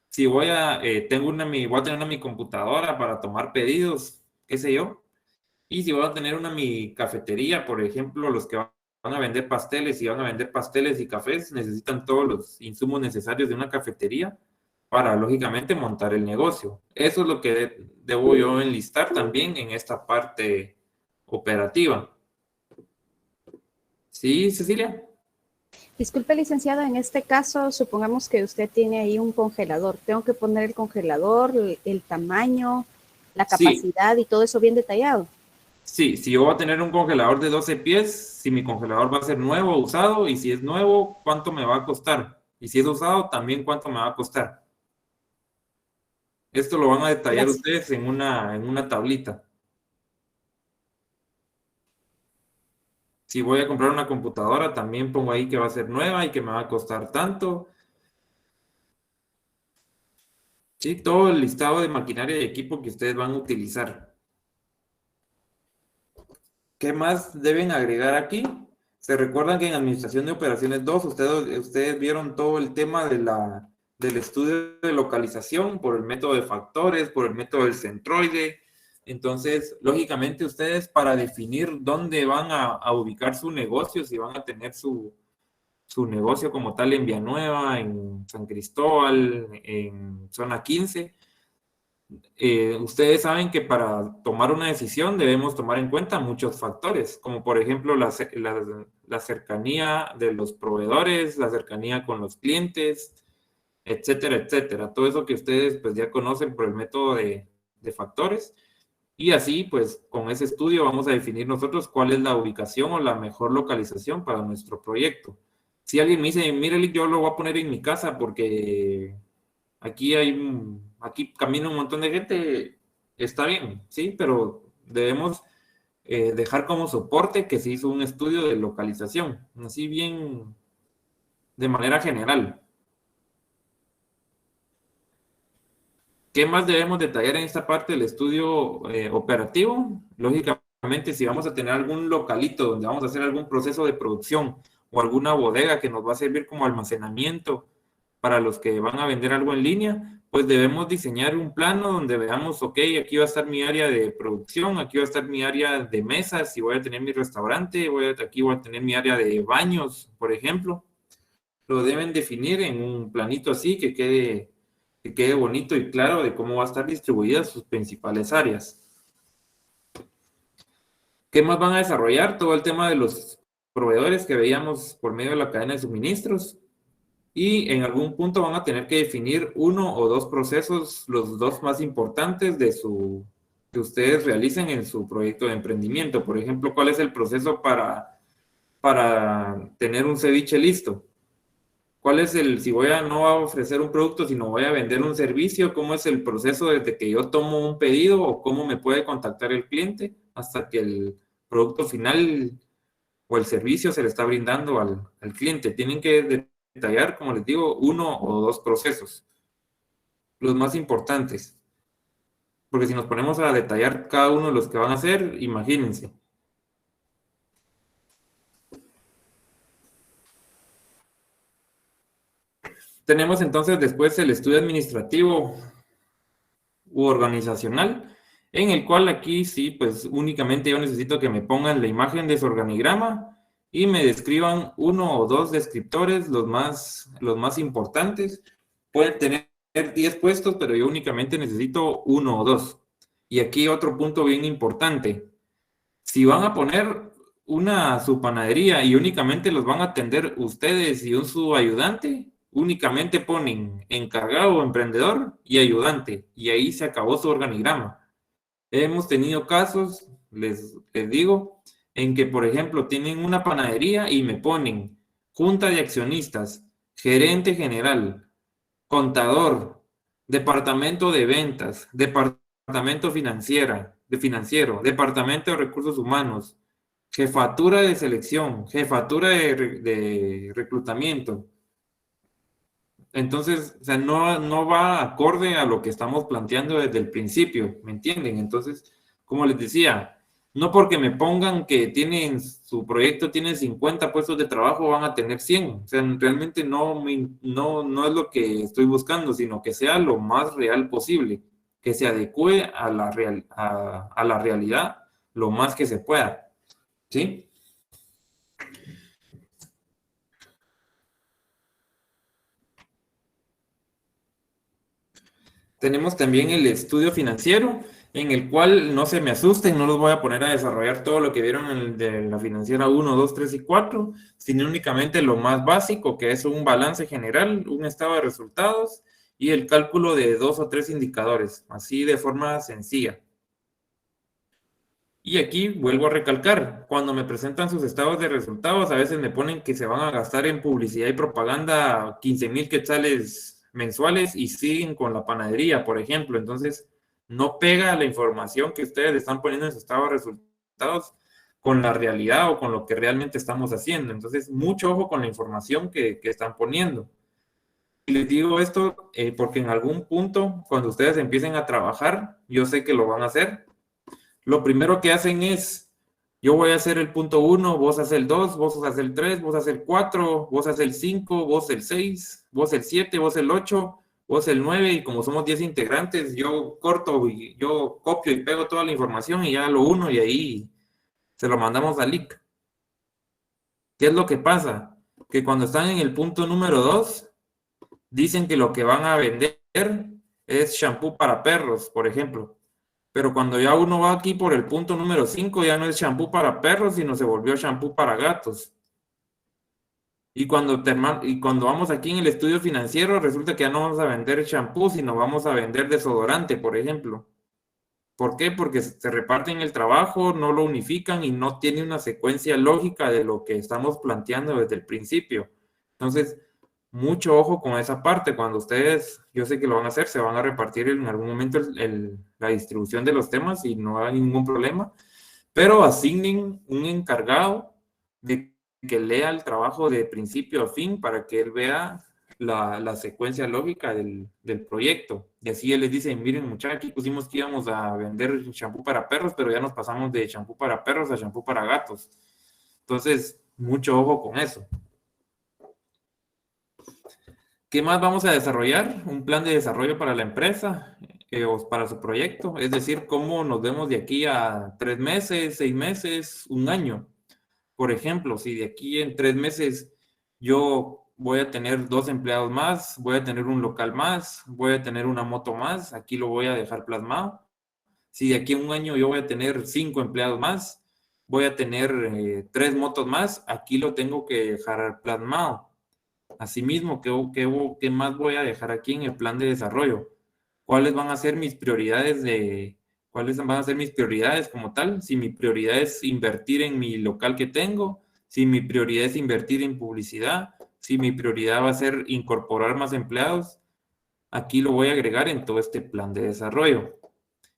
Si voy a tener mi computadora para tomar pedidos, qué sé yo. Y si voy a tener mi cafetería, por ejemplo, los que van a vender pasteles y van a vender pasteles y cafés, necesitan todos los insumos necesarios de una cafetería para, lógicamente, montar el negocio. Eso es lo que debo yo enlistar también en esta parte operativa. Sí, Cecilia. Disculpe, licenciado, en este caso, supongamos que usted tiene ahí un congelador. ¿Tengo que poner el congelador, el tamaño, la Sí, capacidad y todo eso bien detallado? sí, si yo voy a tener un congelador de 12 pies, si mi congelador va a ser nuevo o usado, y si es nuevo, ¿cuánto me va a costar? Y si es usado, también cuánto me va a costar. Esto lo van a detallar Gracias. ustedes en una tablita. Si voy a comprar una computadora, también pongo ahí que va a ser nueva y que me va a costar tanto. Sí, todo el listado de maquinaria y equipo que ustedes van a utilizar. ¿Qué más deben agregar aquí? Se recuerdan que en Administración de Operaciones 2, ustedes vieron todo el tema del estudio de localización por el método de factores, por el método del centroide. Entonces, lógicamente, ustedes para definir dónde van a ubicar su negocio, si van a tener su negocio como tal en Villanueva, en San Cristóbal, en Zona 15, ustedes saben que para tomar una decisión debemos tomar en cuenta muchos factores, como por ejemplo la cercanía de los proveedores, la cercanía con los clientes, etcétera, etcétera. Todo eso que ustedes pues ya conocen por el método de factores. Y así pues con ese estudio vamos a definir nosotros cuál es la ubicación o la mejor localización para nuestro proyecto. Si alguien me dice, mire, yo lo voy a poner en mi casa porque aquí camina un montón de gente, está bien, sí, pero debemos dejar como soporte que se hizo un estudio de localización, así bien de manera general. ¿Qué más debemos detallar en esta parte del estudio operativo? Lógicamente, si vamos a tener algún localito donde vamos a hacer algún proceso de producción o alguna bodega que nos va a servir como almacenamiento para los que van a vender algo en línea, pues debemos diseñar un plano donde veamos, ok, aquí va a estar mi área de producción, aquí va a estar mi área de mesas, y voy a tener mi restaurante, aquí voy a tener mi área de baños, por ejemplo. Lo deben definir en un planito así que quede bonito y claro de cómo va a estar distribuidas sus principales áreas. ¿Qué más van a desarrollar? Todo el tema de los proveedores que veíamos por medio de la cadena de suministros. Y en algún punto van a tener que definir uno o dos procesos, los dos más importantes que ustedes realicen en su proyecto de emprendimiento. Por ejemplo, ¿cuál es el proceso para tener un ceviche listo? ¿Cuál es si no voy a ofrecer un producto, sino voy a vender un servicio? ¿Cómo es el proceso desde que yo tomo un pedido o cómo me puede contactar el cliente hasta que el producto final o el servicio se le está brindando al cliente? Tienen que detallar, como les digo, uno o dos procesos, los más importantes. Porque si nos ponemos a detallar cada uno de los que van a hacer, imagínense. Tenemos entonces después el estudio administrativo u organizacional, en el cual aquí sí, pues únicamente yo necesito que me pongan la imagen de su organigrama y me describan uno o dos descriptores, los más importantes. Pueden tener 10 puestos, pero yo únicamente necesito uno o dos. Y aquí otro punto bien importante. Si van a poner su panadería y únicamente los van a atender ustedes y su ayudante, únicamente ponen encargado o emprendedor y ayudante, y ahí se acabó su organigrama. Hemos tenido casos, les digo, en que, por ejemplo, tienen una panadería y me ponen junta de accionistas, gerente general, contador, departamento de ventas, departamento financiero, departamento de recursos humanos, jefatura de selección, jefatura de reclutamiento. Entonces, o sea, no va acorde a lo que estamos planteando desde el principio, ¿me entienden? Entonces, como les decía, no porque me pongan que su proyecto tiene 50 puestos de trabajo, van a tener 100. O sea, realmente no es lo que estoy buscando, sino que sea lo más real posible, que se adecue a la realidad lo más que se pueda, ¿sí? Tenemos también el estudio financiero, en el cual no se me asusten, no los voy a poner a desarrollar todo lo que vieron en el de la financiera 1, 2, 3 y 4, sino únicamente lo más básico, que es un balance general, un estado de resultados y el cálculo de 2 o 3 indicadores, así de forma sencilla. Y aquí vuelvo a recalcar, cuando me presentan sus estados de resultados, a veces me ponen que se van a gastar en publicidad y propaganda 15,000 quetzales mensuales y siguen con la panadería, por ejemplo. Entonces, no pega la información que ustedes están poniendo en sus estados de resultados con la realidad o con lo que realmente estamos haciendo. Entonces, mucho ojo con la información que están poniendo. Y les digo esto porque en algún punto, cuando ustedes empiecen a trabajar, yo sé que lo van a hacer. Lo primero que hacen es, yo voy a hacer el punto 1, vos haces el 2, vos haces el 3, vos haces el 4, vos haces el 5, vos el 6, vos el 7, vos el 8, vos el 9, y como somos 10 integrantes, yo corto y yo copio y pego toda la información y ya lo uno y ahí se lo mandamos al LIC. ¿Qué es lo que pasa? Que cuando están en el punto número 2, dicen que lo que van a vender es shampoo para perros, por ejemplo. Pero cuando ya uno va aquí por el punto número 5, ya no es shampoo para perros, sino se volvió shampoo para gatos. Y cuando vamos aquí en el estudio financiero, resulta que ya no vamos a vender shampoo, sino vamos a vender desodorante, por ejemplo. ¿Por qué? Porque se reparten el trabajo, no lo unifican y no tiene una secuencia lógica de lo que estamos planteando desde el principio. Entonces, mucho ojo con esa parte. Cuando ustedes, yo sé que lo van a hacer, se van a repartir en algún momento la distribución de los temas y no hay ningún problema, pero asignen un encargado de que lea el trabajo de principio a fin para que él vea la secuencia lógica del proyecto. Y así él les dice, miren muchachos, aquí pusimos que íbamos a vender shampoo para perros, pero ya nos pasamos de shampoo para perros a shampoo para gatos. Entonces, mucho ojo con eso. ¿Qué más vamos a desarrollar? Un plan de desarrollo para la empresa o para su proyecto. Es decir, cómo nos vemos de aquí a 3 meses, 6 meses, un año. Por ejemplo, si de aquí en 3 meses yo voy a tener 2 empleados más, voy a tener un local más, voy a tener una moto más, aquí lo voy a dejar plasmado. Si de aquí a un año yo voy a tener 5 empleados más, voy a tener 3 motos más, aquí lo tengo que dejar plasmado. Asimismo, ¿qué más voy a dejar aquí en el plan de desarrollo? ¿Cuáles van a ser mis prioridades cuáles van a ser mis prioridades como tal? Si mi prioridad es invertir en mi local que tengo, si mi prioridad es invertir en publicidad, si mi prioridad va a ser incorporar más empleados, aquí lo voy a agregar en todo este plan de desarrollo.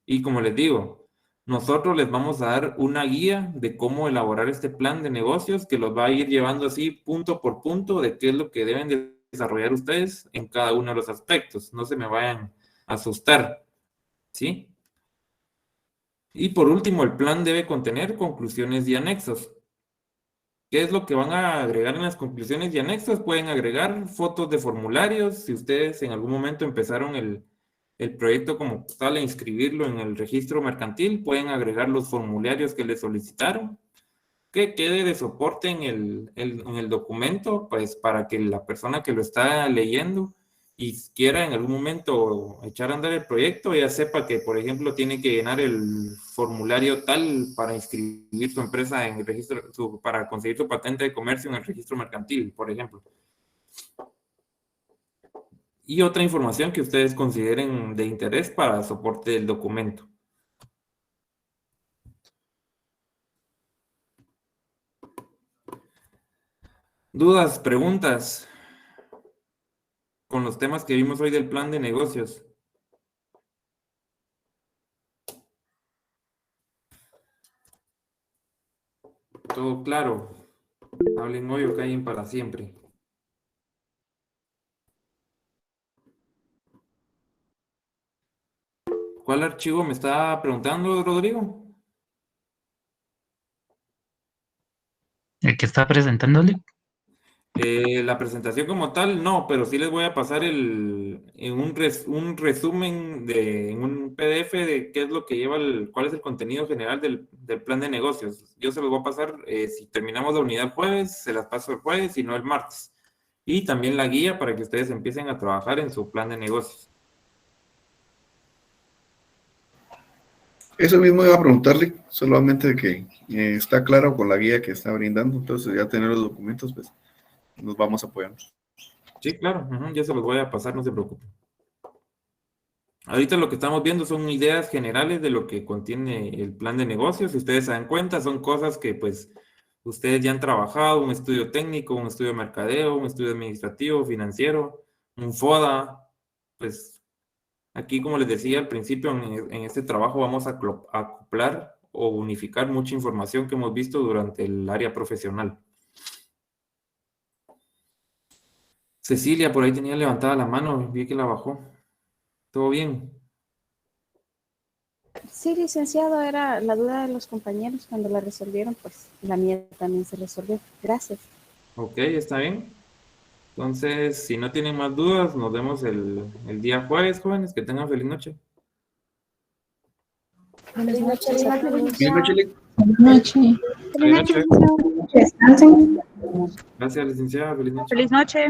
Y como les digo, nosotros les vamos a dar una guía de cómo elaborar este plan de negocios que los va a ir llevando así punto por punto de qué es lo que deben de desarrollar ustedes en cada uno de los aspectos. No se me vayan a asustar, ¿sí? Y por último, el plan debe contener conclusiones y anexos. ¿Qué es lo que van a agregar en las conclusiones y anexos? Pueden agregar fotos de formularios. Si ustedes en algún momento empezaron el proyecto como tal e inscribirlo en el registro mercantil, pueden agregar los formularios que les solicitaron, que quede de soporte en el documento, pues para que la persona que lo está leyendo y quiera en algún momento echar a andar el proyecto, ya sepa que, por ejemplo, tiene que llenar el formulario tal para inscribir su empresa en el registro, para conseguir su patente de comercio en el registro mercantil, por ejemplo. Y otra información que ustedes consideren de interés para soporte del documento. ¿Dudas, preguntas con los temas que vimos hoy del plan de negocios? Todo claro. Hablen hoy o callen para siempre. ¿Cuál archivo me está preguntando, Rodrigo? ¿El que está presentándole? La presentación como tal, no, pero sí les voy a pasar un resumen en un PDF de qué es lo que lleva, cuál es el contenido general del plan de negocios. Yo se los voy a pasar, si terminamos la unidad el jueves, se las paso el jueves y no el martes. Y también la guía para que ustedes empiecen a trabajar en su plan de negocios. Eso mismo iba a preguntarle, solamente que está claro con la guía que está brindando, entonces ya tener los documentos, pues nos vamos apoyando. Sí, claro, ya se los voy a pasar, no se preocupe. Ahorita lo que estamos viendo son ideas generales de lo que contiene el plan de negocios. Si ustedes se dan cuenta, son cosas que pues ustedes ya han trabajado, un estudio técnico, un estudio de mercadeo, un estudio administrativo, financiero, un FODA. Pues aquí, como les decía al principio, en este trabajo vamos a acoplar o unificar mucha información que hemos visto durante el área profesional. Cecilia, por ahí tenía levantada la mano, vi que la bajó. ¿Todo bien? Sí, licenciado, era la duda de los compañeros cuando la resolvieron, pues la mía también se resolvió. Gracias. Ok, está bien. Entonces, si no tienen más dudas, nos vemos el día jueves, jóvenes. Que tengan feliz noche. Buenas noches. Buenas noches. Feliz noche. Descansen. Gracias, licenciada. Feliz noche. Feliz noche.